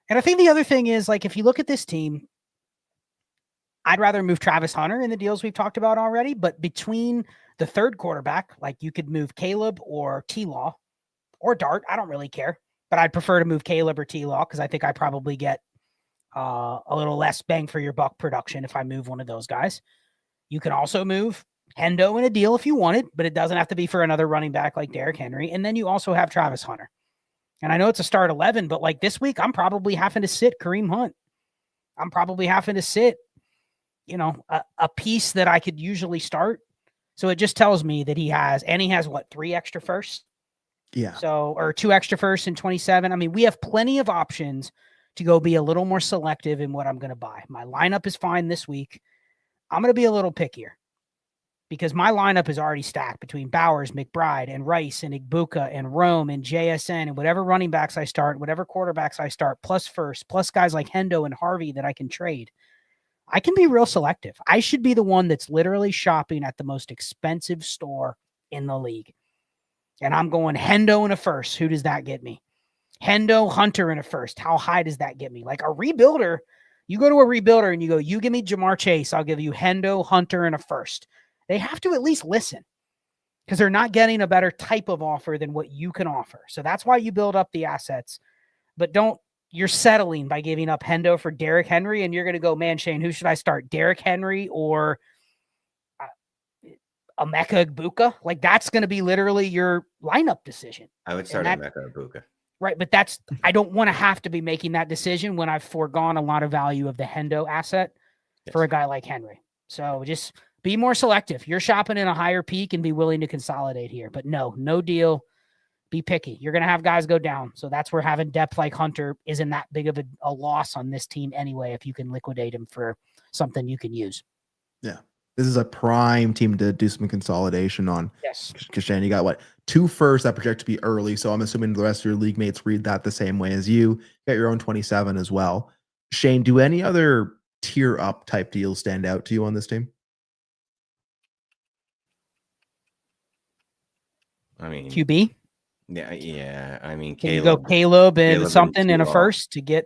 And I think the other thing is, like, if you look at this team, I'd rather move Travis Hunter in the deals we've talked about already, but between the third quarterback, like, you could move Caleb or T-Law or Dart. I don't really care, but I'd prefer to move Caleb or T-Law because I think I probably get a little less bang for your buck production if I move one of those guys. You can also move Hendo in a deal if you wanted, but it doesn't have to be for another running back like Derrick Henry. And then you also have Travis Hunter. And I know it's a start 11, but like this week, I'm probably having to sit Kareem Hunt. I'm probably having to sit a piece that I could usually start. So it just tells me that he has 3 extra firsts? Yeah. So, or 2 extra firsts in 27. I mean, we have plenty of options to go be a little more selective in what I'm going to buy. My lineup is fine this week. I'm going to be a little pickier because my lineup is already stacked between Bowers, McBride, and Rice, and Ibuka, and Rome, and JSN, and whatever running backs I start, whatever quarterbacks I start, plus first, plus guys like Hendo and Harvey that I can trade. I can be real selective. I should be the one that's literally shopping at the most expensive store in the league. And I'm going Hendo in a first. Who does that get me? Hendo, Hunter in a first. How high does that get me? Like a rebuilder, you go to a rebuilder and you go, you give me Jamar Chase, I'll give you Hendo, Hunter in a first. They have to at least listen because they're not getting a better type of offer than what you can offer. So that's why you build up the assets. But you're settling by giving up Hendo for Derrick Henry, and you're going to go, man, Shane, who should I start? Derrick Henry or Emeka Egbuka? Like, that's going to be literally your lineup decision. I would start Emeka Egbuka. Right, but I don't want to have to be making that decision when I've foregone a lot of value of the Hendo asset for a guy like Henry. So just be more selective. You're shopping in a higher peak and be willing to consolidate here. But no deal. Be picky. You're going to have guys go down. So that's where having depth like Hunter isn't that big of a loss on this team anyway, if you can liquidate him for something you can use. Yeah. This is a prime team to do some consolidation on. Yes. Because Shane, you got what? 2 firsts that project to be early. So I'm assuming the rest of your league mates read that the same way as you. Got your own 27 as well. Shane, do any other tier up type deals stand out to you on this team? I mean, QB. Yeah. I mean, Can you go Caleb and something in a first to get?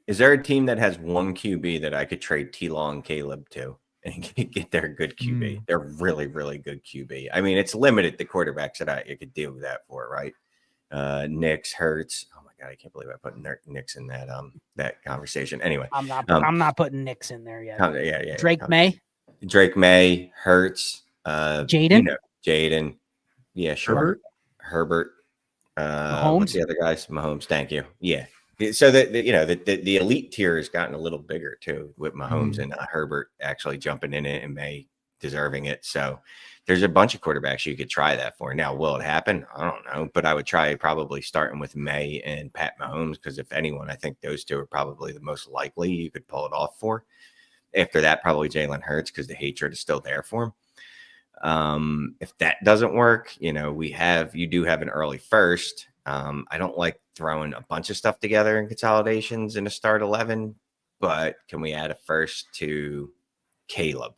Is there a team that has one QB that I could trade T-Law and Caleb to and get their good QB? They're really, really good QB. I mean, it's limited the quarterbacks that I could do that for, right? Knicks, Hurts. Oh my god, I can't believe I put Knicks in that conversation. Anyway, I'm not putting Knicks in there yet. Yeah. Drake May, Hurts, Jaden, Jaden. Yeah, sure. Herbert. Mahomes. What's the other guys? Mahomes. Thank you. Yeah. So the elite tier has gotten a little bigger too, with Mahomes and Herbert actually jumping in it and May deserving it. So there's a bunch of quarterbacks you could try that for. Now, will it happen? I don't know, but I would try probably starting with May and Pat Mahomes, because if anyone, I think those two are probably the most likely you could pull it off for. After that, probably Jalen Hurts, because the hatred is still there for him. If that doesn't work, you do have an early first. I don't like throwing a bunch of stuff together in consolidations in a start 11, but can we add a first to Caleb?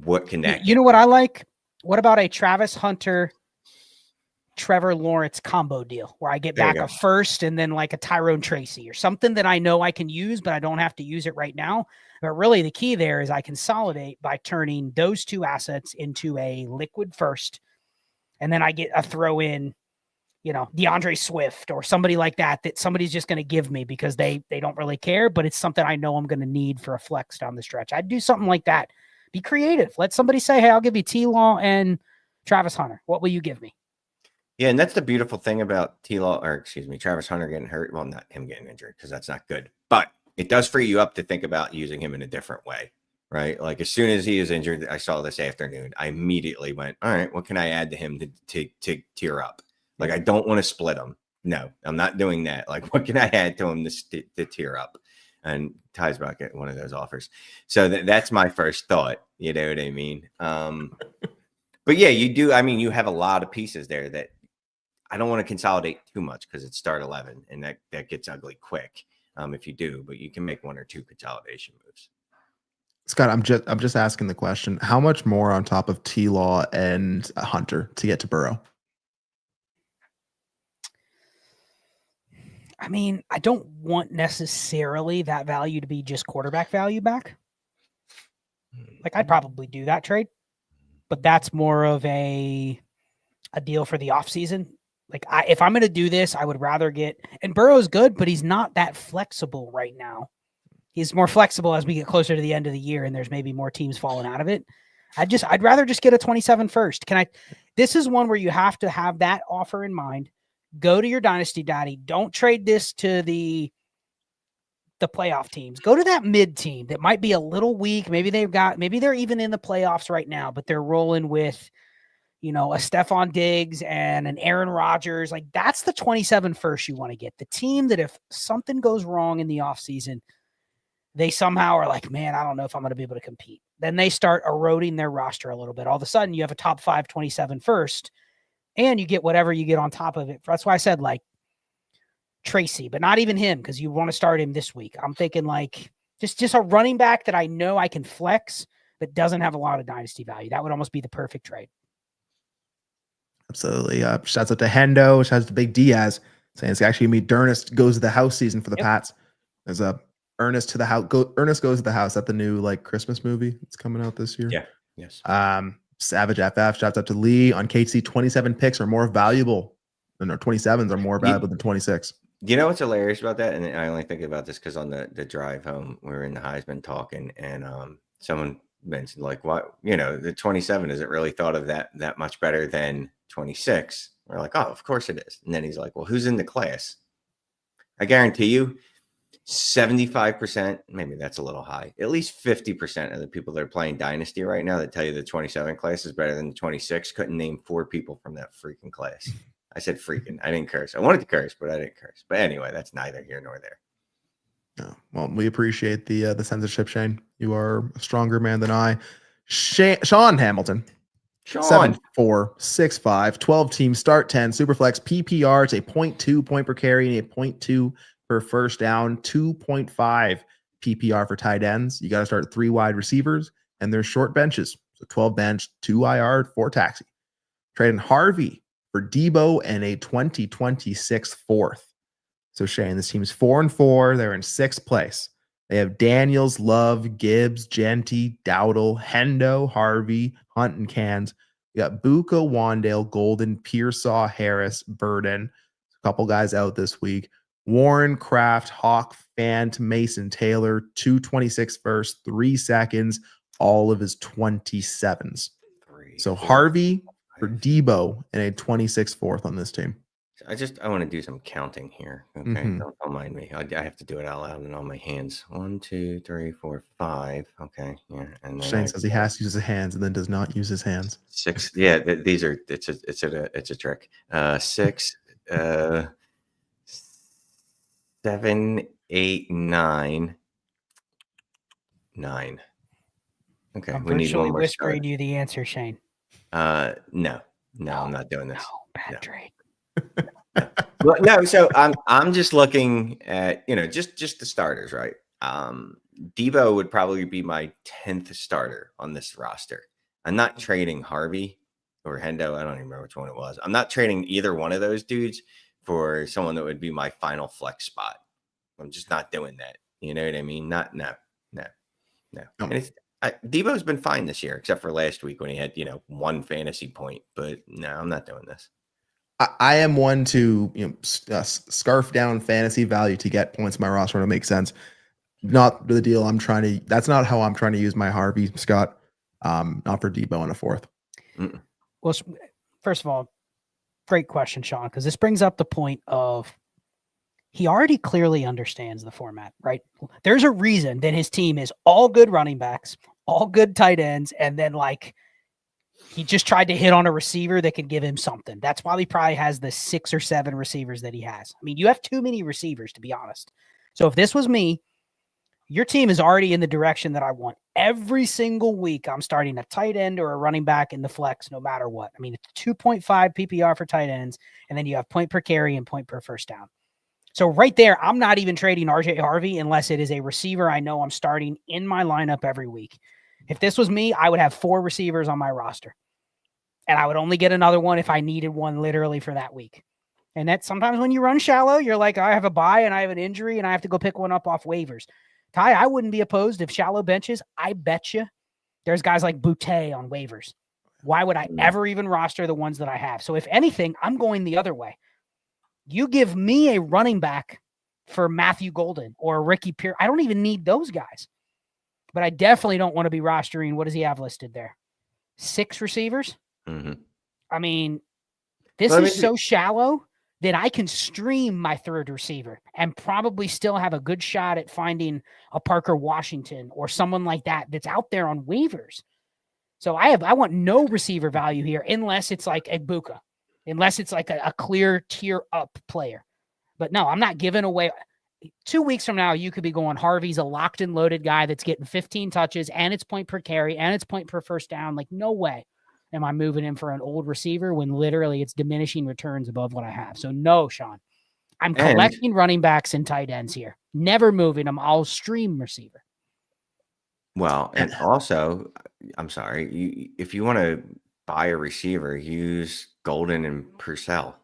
What can that? You know what I like? What about a Travis Hunter, Trevor Lawrence combo deal where I get back a first and then like a Tyrone Tracy or something that I know I can use, but I don't have to use it right now. But really the key there is I consolidate by turning those two assets into a liquid first. And then I get a throw in, DeAndre Swift or somebody like that somebody's just going to give me because they don't really care, but it's something I know I'm going to need for a flex down the stretch. I'd do something like that. Be creative. Let somebody say, hey, I'll give you T-Law and Travis Hunter. What will you give me? Yeah, and that's the beautiful thing about Travis Hunter getting hurt. Well, not him getting injured, because that's not good. But it does free you up to think about using him in a different way, right? Like as soon as he is injured, I saw this afternoon, I immediately went, all right, what can I add to him to tier up? Like, I don't want to split him. No, I'm not doing that. Like, what can I add to him to tier up? And Ty's about getting one of those offers. So that's my first thought. You know what I mean? But yeah, you do. I mean, you have a lot of pieces there that I don't want to consolidate too much, because it's start 11 and that gets ugly quick if you do, but you can make 1 or 2 consolidation moves. Scott, I'm just asking the question, how much more on top of T-Law and Hunter to get to Burrow? I mean, I don't want necessarily that value to be just quarterback value back. Like, I'd probably do that trade, but that's more of a deal for the offseason. Like, if I'm going to do this, I would rather and Burrow's good, but he's not that flexible right now. He's more flexible as we get closer to the end of the year and there's maybe more teams falling out of it. I'd rather just get a 27 first. This is one where you have to have that offer in mind. Go to your Dynasty Daddy. Don't trade this to the playoff teams. Go to that mid team that might be a little weak. Maybe they're even in the playoffs right now, but they're rolling with, a Stephon Diggs and an Aaron Rodgers. Like, that's the 27 first you want to get. The team that if something goes wrong in the offseason, they somehow are like, man, I don't know if I'm going to be able to compete. Then they start eroding their roster a little bit. All of a sudden you have a top 5 27 first. And you get whatever you get on top of it. That's why I said like Tracy, but not even him, because you want to start him this week. I'm thinking like just a running back that I know I can flex, but doesn't have a lot of dynasty value. That would almost be the perfect trade. Absolutely. Shouts out to Hendo. Shouts out to Big Diaz saying it's actually going to be Ernest goes to the house season for the Pats. There's a Ernest to the house. Ernest goes to the house. That's the new like Christmas movie that's coming out this year. Yeah. Yes. Savage FF, shouts out to Lee on KC. 27 picks are more valuable than 27s are more valuable than 26. You know what's hilarious about that? And I only think about this because on the drive home, we were in the Heisman talking, and someone mentioned like, what, the 27 isn't really thought of that much better than 26. We're like, oh, of course it is. And then he's like, well, who's in the class? I guarantee you 75%, maybe that's a little high, at least 50% of the people that are playing Dynasty right now that tell you the 27 class is better than the 26 couldn't name 4 people from that freaking class. I said freaking. I didn't curse. I wanted to curse, but I didn't curse. But anyway, that's neither here nor there. Oh, well, we appreciate the censorship, Shane. You are a stronger man than I. Sean Hamilton. Sean. 7-4-6-5, 12 teams, start 10, Superflex, PPR. It's a 0.2 point per carry and a 0.2 per first down, 2.5 PPR for tight ends. You got to start 3 wide receivers, and there's short benches. So 12 bench, 2 IR, 4 taxi. Trading Harvey for Debo and a 2026 fourth. So Shane, this team's 4-4. They're in 6th place. They have Daniels, Love, Gibbs, Genty, Dowdle, Hendo, Harvey, Hunt, and Cans. We got Buka, Wandale, Golden, Pearsall, Harris, Burden. A couple guys out this week. Warren, Kraft, Hawk, Fant, Mason, Taylor, 226 first, 3 seconds, all of his 27s. So Harvey for Debo and a 26 fourth on this team. I want to do some counting here. Okay. Mhm. Don't mind me. I have to do it out loud and on my hands. 1, 2, 3, 4, 5. Okay. Yeah. And then Shane says he has to use his hands and then does not use his hands. 6. Yeah. These are, it's a trick. 6, 7, 8, 9. 9. Okay. I'm We need virtually one more whispering starter. you the answer, Shane. No, I'm not doing this. No, bad No. trade. Well, no, so I'm just looking at, just the starters, right? Debo would probably be my 10th starter on this roster. I'm not trading Harvey or Hendo. I don't even remember which one it was. I'm not trading either one of those dudes for someone that would be my final flex spot. I'm just not doing that. You know what I mean? No. And Debo's been fine this year, except for last week when he had, 1 fantasy point. But no, I'm not doing this. I am one to scarf down fantasy value to get points in my roster. It'll make sense. Not the deal I'm trying to. That's not how I'm trying to use my Harvey, Scott. Not for Debo in a fourth. Mm-mm. Well, first of all, great question, Sean, because this brings up the point of he already clearly understands the format, right? There's a reason that his team is all good running backs, all good tight ends, and then he just tried to hit on a receiver that could give him something. That's why he probably has the 6 or 7 receivers that he has. I mean, you have too many receivers, to be honest. So if this was me, your team is already in the direction that I want. Every single week, I'm starting a tight end or a running back in the flex, no matter what. I mean, it's 2.5 PPR for tight ends, and then you have point per carry and point per first down. So right there, I'm not even trading RJ Harvey unless it is a receiver I know I'm starting in my lineup every week. If this was me, I would have 4 receivers on my roster. And I would only get another one if I needed one literally for that week. And that's sometimes when you run shallow, you're like, I have a bye and I have an injury and I have to go pick one up off waivers. Ty, I wouldn't be opposed if shallow benches. I bet you there's guys like Boutte on waivers. Why would I ever even roster the ones that I have? So if anything, I'm going the other way. You give me a running back for Matthew Golden or Ricky Pierce. I don't even need those guys. But I definitely don't want to be rostering. What does he have listed there? 6 receivers? Mm-hmm. I mean, this is so shallow that I can stream my 3rd receiver and probably still have a good shot at finding a Parker Washington or someone like that that's out there on waivers. So I want no receiver value here unless it's like Egbuka, unless it's like a clear tier up player. But no, I'm not giving away. 2 weeks from now, you could be going, Harvey's a locked and loaded guy that's getting 15 touches and it's point per carry and it's point per first down. Like, no way am I moving him for an old receiver when literally it's diminishing returns above what I have. So no, Sean, I'm collecting running backs and tight ends here. Never moving them. I'll stream receiver. Well, and also, I'm sorry, if you want to buy a receiver, use Golden and Purcell.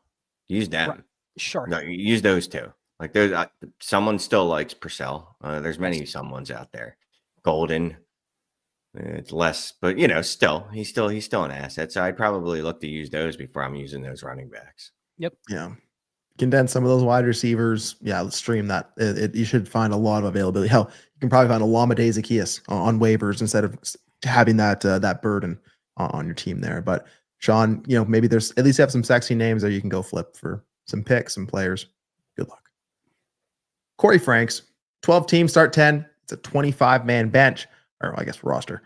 Use them. Right. Sure. No, use those 2. Like there's someone still likes Purcell. There's many someones out there. Golden, it's less, but still he's still an asset. So I'd probably look to use those before I'm using those running backs. Yep. Yeah. Condense some of those wide receivers. Yeah, let's stream that. You should find a lot of availability. Hell, you can probably find a Olamide Zaccheaus on waivers instead of having that burden on your team there. But Sean, maybe there's at least have some sexy names there you can go flip for some picks, some players. Good luck. Corey Franks, 12 teams, start 10. It's a 25-man bench, or I guess roster.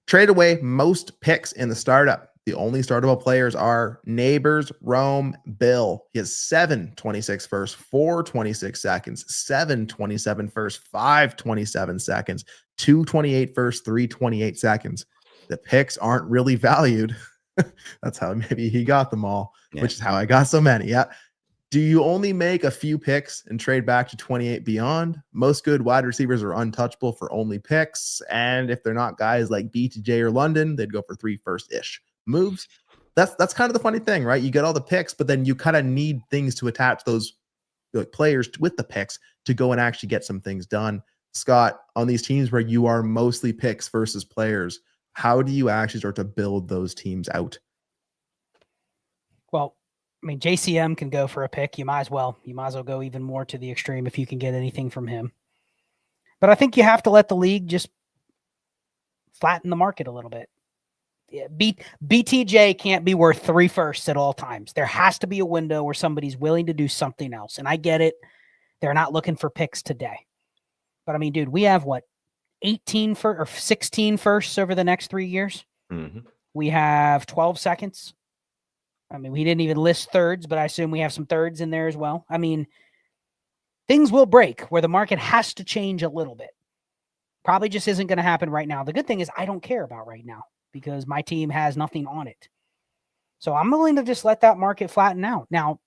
Trade away most picks in the startup. The only startable players are Neighbors, Rome, Bill. He has 7:26 first, 4:26 seconds, 7:27 first, 5:27 seconds, 2:28 first, 3:28 seconds. The picks aren't really valued. That's how maybe he got them all, which is how I got so many. Yeah. Do you only make a few picks and trade back to 28 beyond? Most good wide receivers are untouchable for only picks. And if they're not guys like BTJ or London, they'd go for 3 first-ish moves. That's kind of the funny thing, right? You get all the picks, but then you kind of need things to attach those players with the picks to go and actually get some things done. Scott, on these teams where you are mostly picks versus players, how do you actually start to build those teams out? Well, I mean, JCM can go for a pick. You might as well go even more to the extreme if you can get anything from him. But I think you have to let the league just flatten the market a little bit. Yeah, BTJ can't be worth 3 firsts at all times. There has to be a window where somebody's willing to do something else. And I get it. They're not looking for picks today. But I mean, dude, we have what, 16 firsts over the next 3 years? Mm-hmm. We have 12 seconds. I mean, we didn't even list thirds, but I assume we have some thirds in there as well. I mean, things will break where the market has to change a little bit. Probably just isn't going to happen right now. The good thing is I don't care about right now because my team has nothing on it. So I'm willing to just let that market flatten out. Now,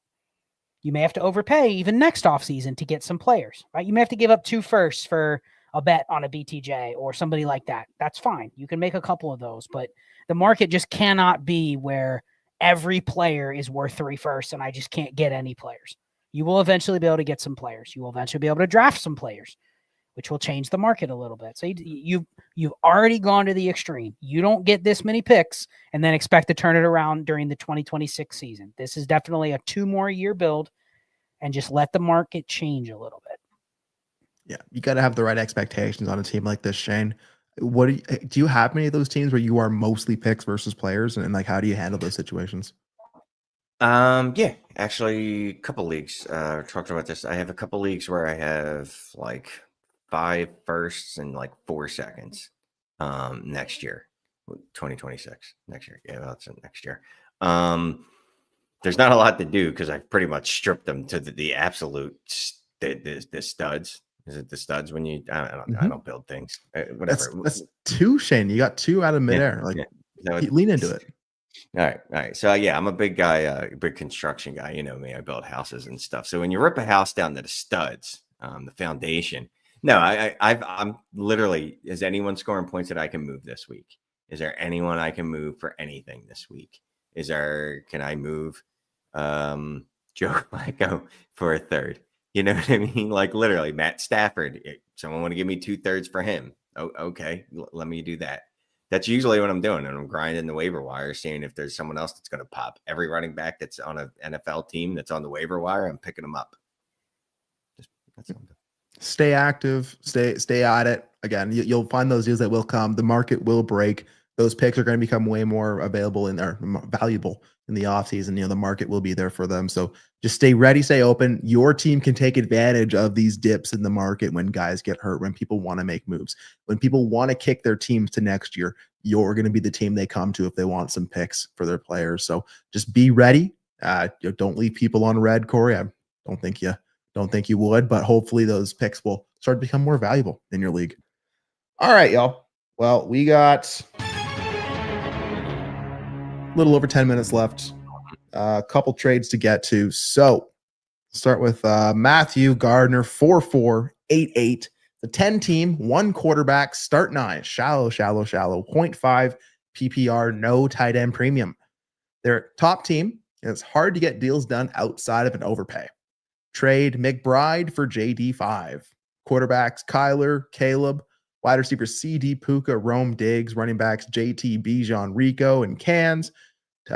you may have to overpay even next offseason to get some players, right? You may have to give up 2 firsts for a bet on a BTJ or somebody like that. That's fine. You can make a couple of those, but the market just cannot be where every player is worth 3 firsts and I just can't get any players. You will eventually be able to get some players. You will eventually be able to draft some players, which will change the market a little bit. So you've already gone to the extreme. You don't get this many picks and then expect to turn it around during the 2026 season. This is definitely a 2 more year build and just let the market change a little bit. Yeah, you got to have the right expectations on a team like this, Shane. What do you have many of those teams where you are mostly picks versus players, and like how do you handle those situations? Yeah, actually, a couple leagues. Talked about this. I have a couple leagues where I have like 5 firsts and like 4 seconds. Next year, 2026. Next year, yeah, that's next year. There's not a lot to do because I've pretty much stripped them to the absolute the studs. Is it the studs when you? I don't build things. Whatever. That's 2, Shane. You got 2 out of midair. Lean into it. All right. So yeah, I'm a big guy, big construction guy. You know me. I build houses and stuff. So when you rip a house down to the studs, the foundation. No, I'm literally. Is anyone scoring points that I can move this week? Is there anyone I can move for anything this week? Can I move Joe Flacco for a third? You know what I mean? Like literally Matt Stafford. Someone want to give me 2/3 for him. Oh, okay. Let me do that. That's usually what I'm doing. And I'm grinding the waiver wire, seeing if there's someone else that's going to pop. Every running back that's on an NFL team that's on the waiver wire, I'm picking them up. That's what I'm doing. Stay active, stay at it. Again, you'll find those deals that will come. The market will break. Those picks are going to become way more available valuable in the offseason. The market will be there for them. So just stay ready, stay open. Your team can take advantage of these dips in the market when guys get hurt, when people want to make moves, when people want to kick their teams to next year. You're going to be the team they come to if they want some picks for their players. So just be ready. Don't leave people on red, Corey. I don't think you would, but hopefully those picks will start to become more valuable in your league. All right, y'all. Well, we got a little over 10 minutes left. A couple trades to get to. So start with Matthew Gardner, 4-4-8-8. The 10 team, 1 quarterback, start 9. Shallow. 0.5 PPR, no tight end premium. They're top team, and it's hard to get deals done outside of an overpay. Trade McBride for JD5. Quarterbacks Kyler, Caleb. Wide receivers CD, Puka, Rome, Diggs. Running backs JT, Bijan, Rico, and Cans.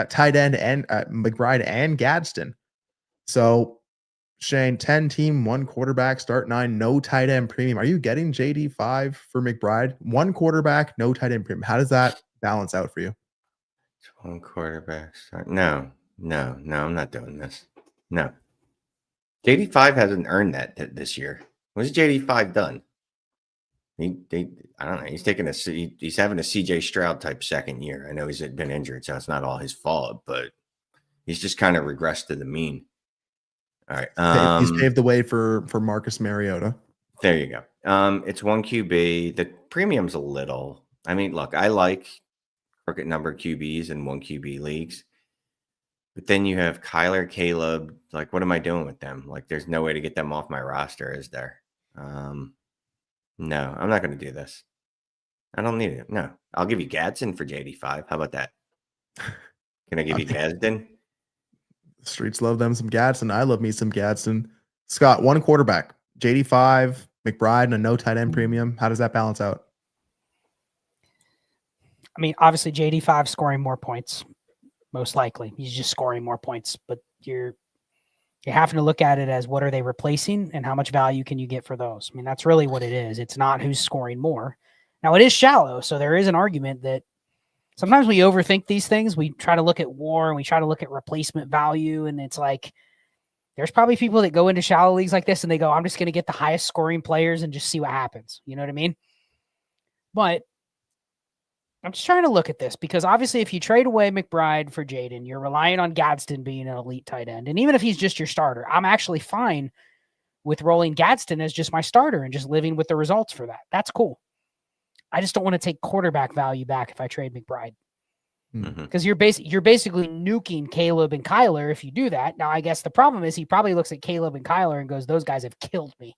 Tight end and McBride and Gadsden. So Shane, 10 team, 1 quarterback, start 9, no tight end premium. Are you getting JD5 for McBride? 1 quarterback, no tight end premium. How does that balance out for you? 1 quarterback start. No, I'm not doing this. No. JD5 hasn't earned that this year. When's JD5 done? I don't know. He's taking he's having a CJ Stroud type second year. I know he's been injured, so it's not all his fault, but he's just kind of regressed to the mean. All right. He's paved the way for Marcus Mariota. There you go. It's 1 QB. The premium's a little. I mean, look, I like crooked number QBs in 1 QB leagues. But then you have Kyler, Caleb. Like, what am I doing with them? Like, there's no way to get them off my roster, is there? No, I'm not going to do this. I don't need it. No, I'll give you Gadsden for JD5. How about that? Can I give you Gadsden? Streets love them some Gadsden. I love me some Gadsden. Scott, 1 quarterback, JD5, McBride, and a no tight end premium. How does that balance out? I mean, obviously JD5 scoring more points, most likely. He's just scoring more points, but you're having to look at it as what are they replacing and how much value can you get for those? I mean, that's really what it is. It's not who's scoring more. Now, it is shallow, so there is an argument that sometimes we overthink these things. We try to look at WAR and we try to look at replacement value, and it's like there's probably people that go into shallow leagues like this and they go, I'm just going to get the highest scoring players and just see what happens. You know what I mean? But I'm just trying to look at this because obviously if you trade away McBride for Jaden, you're relying on Gadsden being an elite tight end. And even if he's just your starter, I'm actually fine with rolling Gadsden as just my starter and just living with the results for that. That's cool. I just don't want to take quarterback value back if I trade McBride. Because you're basically nuking Caleb and Kyler if you do that. Now, I guess the problem is he probably looks at Caleb and Kyler and goes, those guys have killed me.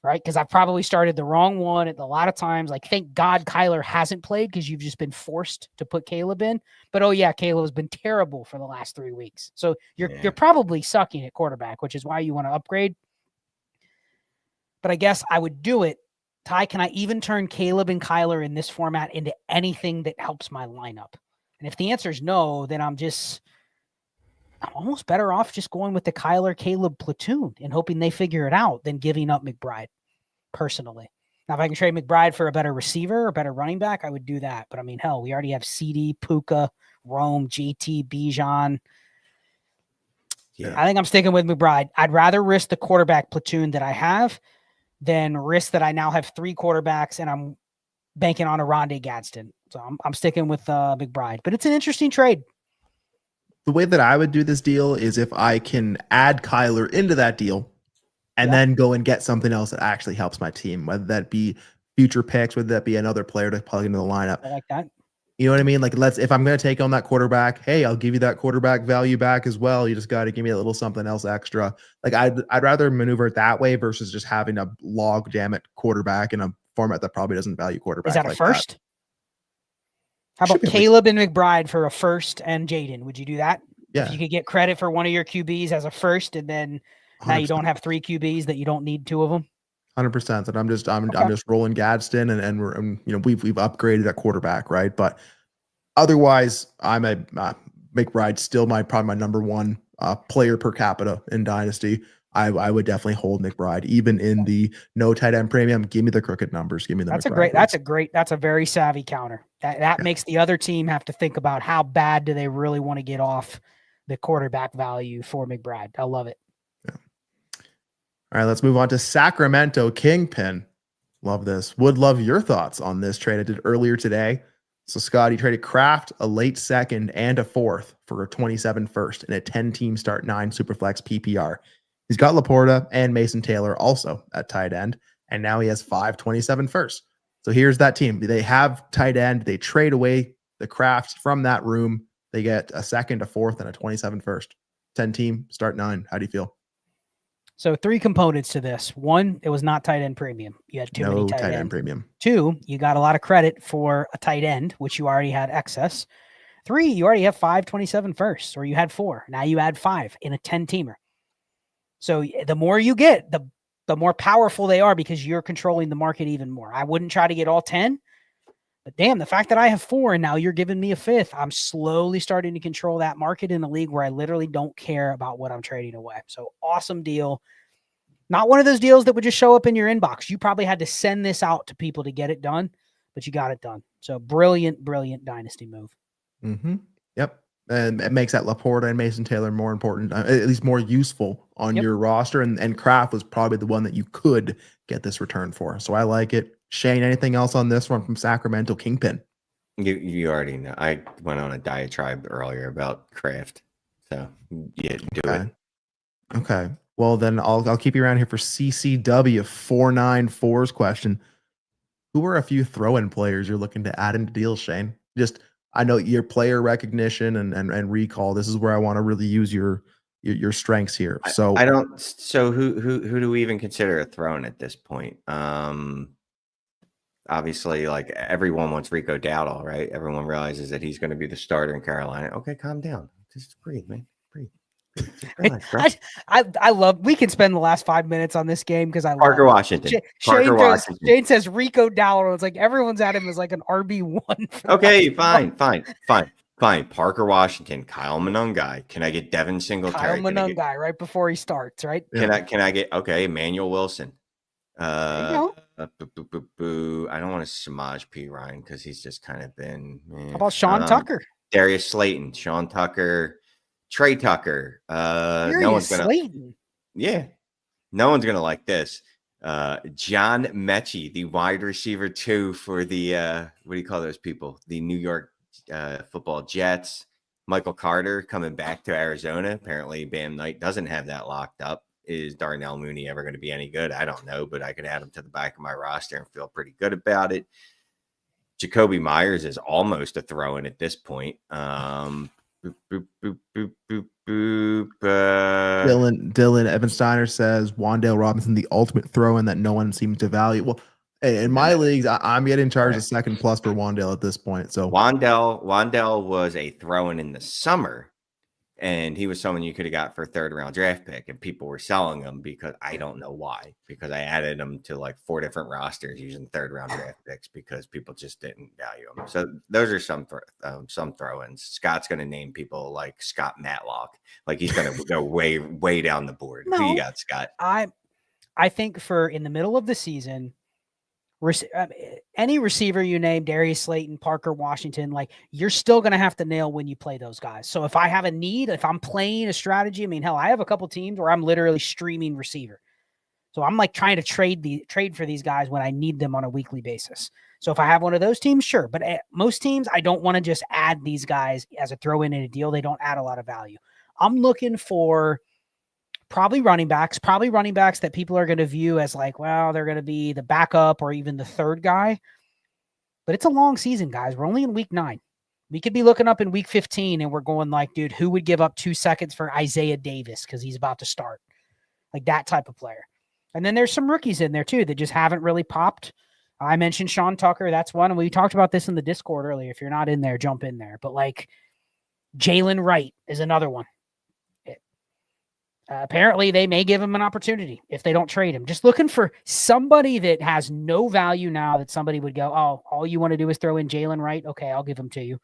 Right? Because I've probably started the wrong one at a lot of times. Like, thank God Kyler hasn't played because you've just been forced to put Caleb in. But, oh, yeah, Caleb has been terrible for the last 3 weeks. So you're probably sucking at quarterback, which is why you want to upgrade. But I guess I would do it. Ty, can I even turn Caleb and Kyler in this format into anything that helps my lineup? And if the answer is no, then I'm almost better off just going with the Kyler Caleb platoon and hoping they figure it out than giving up McBride, personally. Now, if I can trade McBride for a better receiver or better running back, I would do that. But I mean, hell, we already have CD, Puka, Rome, GT, Bijan. Yeah. I think I'm sticking with McBride. I'd rather risk the quarterback platoon that I have than risk that I now have 3 quarterbacks and I'm banking on a Rondé Gadsden. So I'm sticking with McBride. But it's an interesting trade. The way that I would do this deal is if I can add Kyler into that deal and then go and get something else that actually helps my team, whether that be future picks, whether that be another player to plug into the lineup. I like that. You know what I mean? Like, if I'm going to take on that quarterback, hey, I'll give you that quarterback value back as well. You just got to give me a little something else extra. Like, I'd rather maneuver it that way versus just having a log jam at quarterback in a format that probably doesn't value quarterback. Is that a like first? How about Caleb and McBride for a first and Jaden? Would you do that? Yeah. If you could get credit for one of your QBs as a first, and then now 100%. you don't have 3 QBs that you don't need 2 of them. 100%. And I'm just rolling Gadsden, and we're we've upgraded at quarterback, right? But otherwise, I'm a McBride still probably my number 1 player per capita in Dynasty. I would definitely hold McBride even in the no tight end premium. Give me the crooked numbers. Give me the. That's a very savvy counter. That makes the other team have to think about how bad do they really want to get off the quarterback value for McBride. I love it. Yeah. All right, let's move on to Sacramento Kingpin. Love this. Would love your thoughts on this trade I did earlier today. So Scott, he traded Kraft, a late second and a 4th for a 27 first in a 10-team start 9 Superflex PPR. He's got Laporta and Mason Taylor also at tight end, and now he has 5 27 first. So here's that team. They have tight end. They trade away the Kraft from that room. They get a 2nd, a 4th, and a 27 first. 10-team start 9. How do you feel? So 3 components to this. 1, it was not tight end premium. You had too many tight end premium. 2, you got a lot of credit for a tight end, which you already had excess. 3, you already have 5 27 firsts, or you had 4. Now you add 5 in a 10-teamer. So the more you get, the more powerful they are because you're controlling the market even more. I wouldn't try to get all 10, but damn, the fact that I have 4 and now you're giving me a 5th, I'm slowly starting to control that market in a league where I literally don't care about what I'm trading away. So awesome deal. Not one of those deals that would just show up in your inbox. You probably had to send this out to people to get it done, but you got it done. So brilliant, brilliant Dynasty move. Mm-hmm. Yep. And it makes that Laporta and Mason Taylor more important, at least more useful on your roster. And Kraft was probably the one that you could get this return for. So I like it. Shane, anything else on this one from Sacramento Kingpin? You already know. I went on a diatribe earlier about Kraft. So yeah, do it. Okay. Well, then I'll keep you around here for CCW 494's question. Who are a few throw-in players you're looking to add into deals, Shane? Just I know your player recognition and recall. This is where I want to really use your strengths here. So I don't. So who do we even consider a throw-in at this point? Obviously, like everyone wants Rico Dowdle, right? Everyone realizes that he's going to be the starter in Carolina. Okay, calm down. Just breathe, man. Breathe. Relax, bro. I love. We can spend the last 5 minutes on this game because I Parker love Washington. Parker Washington. Shane says Rico Dowdle. It's like everyone's at him as like an RB1. Okay, fine. Parker Washington, Kyle Monungai. Can I get Devin Singletary? Kyle Monungai right before he starts, right? Can I get Emmanuel Wilson? There you go. I don't want to Samaj P. Ryan because he's just kind of been. How about Sean Tucker? Darius Slayton, Sean Tucker, Trey Tucker. No one's gonna. Slayton. Yeah, no one's gonna like this. John Mechie, the wide receiver 2 for the what do you call those people? The New York Football Jets. Michael Carter coming back to Arizona. Apparently, Bam Knight doesn't have that locked up. Is Darnell Mooney ever going to be any good? I don't know, but I could add him to the back of my roster and feel pretty good about it. Jacoby Myers is almost a throw-in at this point. Dylan Evan Steiner says Wan'Dale Robinson, the ultimate throw-in that no one seems to value. Well, in my leagues, I'm getting charged a second plus for Wan'Dale at this point. So Wan'Dale was a throw-in in the summer. And he was someone you could have got for a 3rd-round draft pick, and people were selling him because I don't know why. Because I added him to like 4 different rosters using 3rd-round draft picks because people just didn't value him. So those are some throw-ins. Scott's going to name people like Scott Matlock, like he's going to go way down the board. No, who you got, Scott? I think for in the middle of the season. Any receiver you name, Darius Slayton, Parker Washington, like you're still going to have to nail when you play those guys. So if I have a need, if I'm playing a strategy, I mean, hell, I have a couple teams where I'm literally streaming receiver. So I'm like trying to trade for these guys when I need them on a weekly basis. So if I have one of those teams, sure. But at most teams, I don't want to just add these guys as a throw in a deal. They don't add a lot of value. I'm looking for probably running backs that people are going to view as like, well, they're going to be the backup or even the 3rd guy. But it's a long season, guys. We're only in week 9. We could be looking up in week 15 and we're going like, dude, who would give up 2 seconds for Isaiah Davis because he's about to start? Like that type of player. And then there's some rookies in there too that just haven't really popped. I mentioned Sean Tucker. That's one. And we talked about this in the Discord earlier. If you're not in there, jump in there. But like Jalen Wright is another one. Apparently, they may give him an opportunity if they don't trade him. Just looking for somebody that has no value now that somebody would go, oh, all you want to do is throw in Jalen Wright? Okay, I'll give him to you.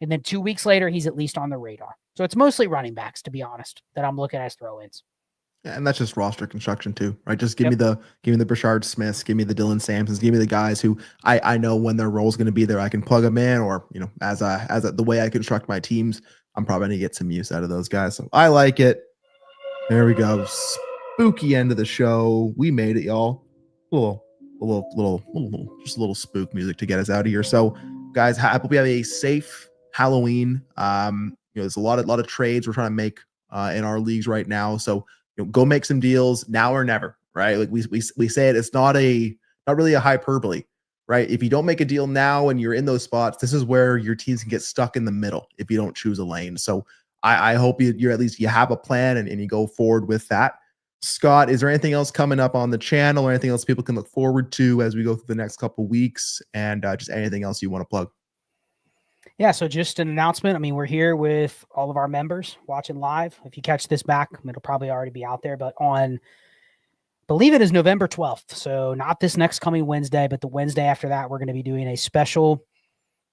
And then 2 weeks later, he's at least on the radar. So it's mostly running backs, to be honest, that I'm looking as throw-ins. Yeah, and that's just roster construction too, right? Just give me the Brashard Smiths, give me the Dylan Sampsons, give me the guys who I know when their role is going to be there, I can plug them in, or as the way I construct my teams, I'm probably going to get some use out of those guys. So I like it. There we go. Spooky end of the show. We made it, y'all. Just a little spook music to get us out of here. So, guys, I hope we have a safe Halloween. There's a lot of trades we're trying to make in our leagues right now. So, go make some deals now or never, right? Like we say it. It's not really a hyperbole, right? If you don't make a deal now and you're in those spots, this is where your teams can get stuck in the middle if you don't choose a lane. So. I hope you're at least you have a plan and you go forward with that. Scott, is there anything else coming up on the channel or anything else people can look forward to as we go through the next couple of weeks, and just anything else you want to plug? Yeah, so just an announcement. I mean, we're here with all of our members watching live. If you catch this back, it'll probably already be out there, but on, believe it is November 12th. So not this next coming Wednesday, but the Wednesday after that, we're going to be doing a special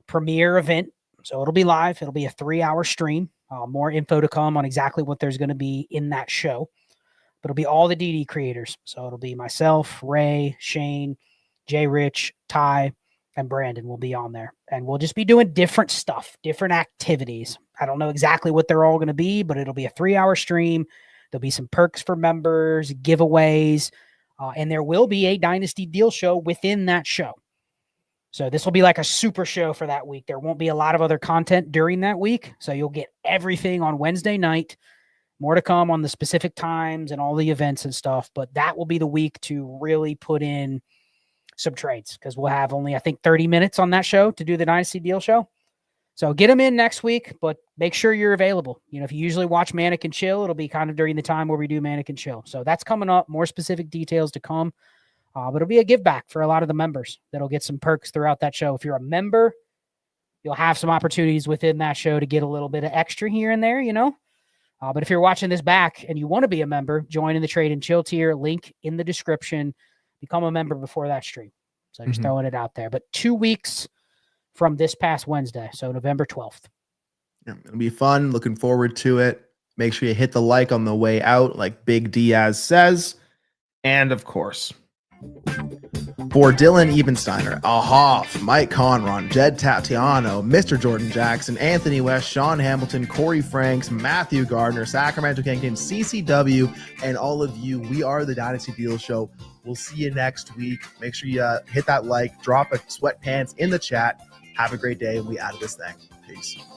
premiere event. So it'll be live. It'll be a 3-hour stream. More info to come on exactly what there's going to be in that show. But it'll be all the DD creators. So it'll be myself, Ray, Shane, Jay Rich, Ty, and Brandon will be on there. And we'll just be doing different stuff, different activities. I don't know exactly what they're all going to be, but it'll be a 3-hour stream. There'll be some perks for members, giveaways. And there will be a Dynasty Deal Show within that show. So this will be like a super show for that week. There won't be a lot of other content during that week. So you'll get everything on Wednesday night. More to come on the specific times and all the events and stuff. But that will be the week to really put in some trades, because we'll have only, I think, 30 minutes on that show to do the Dynasty Deal Show. So get them in next week, but make sure you're available. You know, if you usually watch Manic and Chill, it'll be kind of during the time where we do Manic and Chill. So that's coming up. More specific details to come. But it'll be a give back for a lot of the members that'll get some perks throughout that show. If you're a member, you'll have some opportunities within that show to get a little bit of extra here and there, you know. But if you're watching this back and you want to be a member, join in the Trade and Chill tier, link in the description. Become a member before that stream. So just throwing it out there. But 2 weeks from this past Wednesday, so November 12th. Yeah, it'll be fun. Looking forward to it. Make sure you hit the like on the way out, like Big Diaz says. And of course, for Dylan Ebensteiner, Ahoff, Mike Conron, Jed Tatiano, Mr. Jordan Jackson, Anthony West, Sean Hamilton, Corey Franks, Matthew Gardner, Sacramento Kingdom, CCW, and all of you, we are the Dynasty Deal Show. We'll see you next week. Make sure you hit that like, drop a sweatpants in the chat. Have a great day, and we out of this thing. Peace.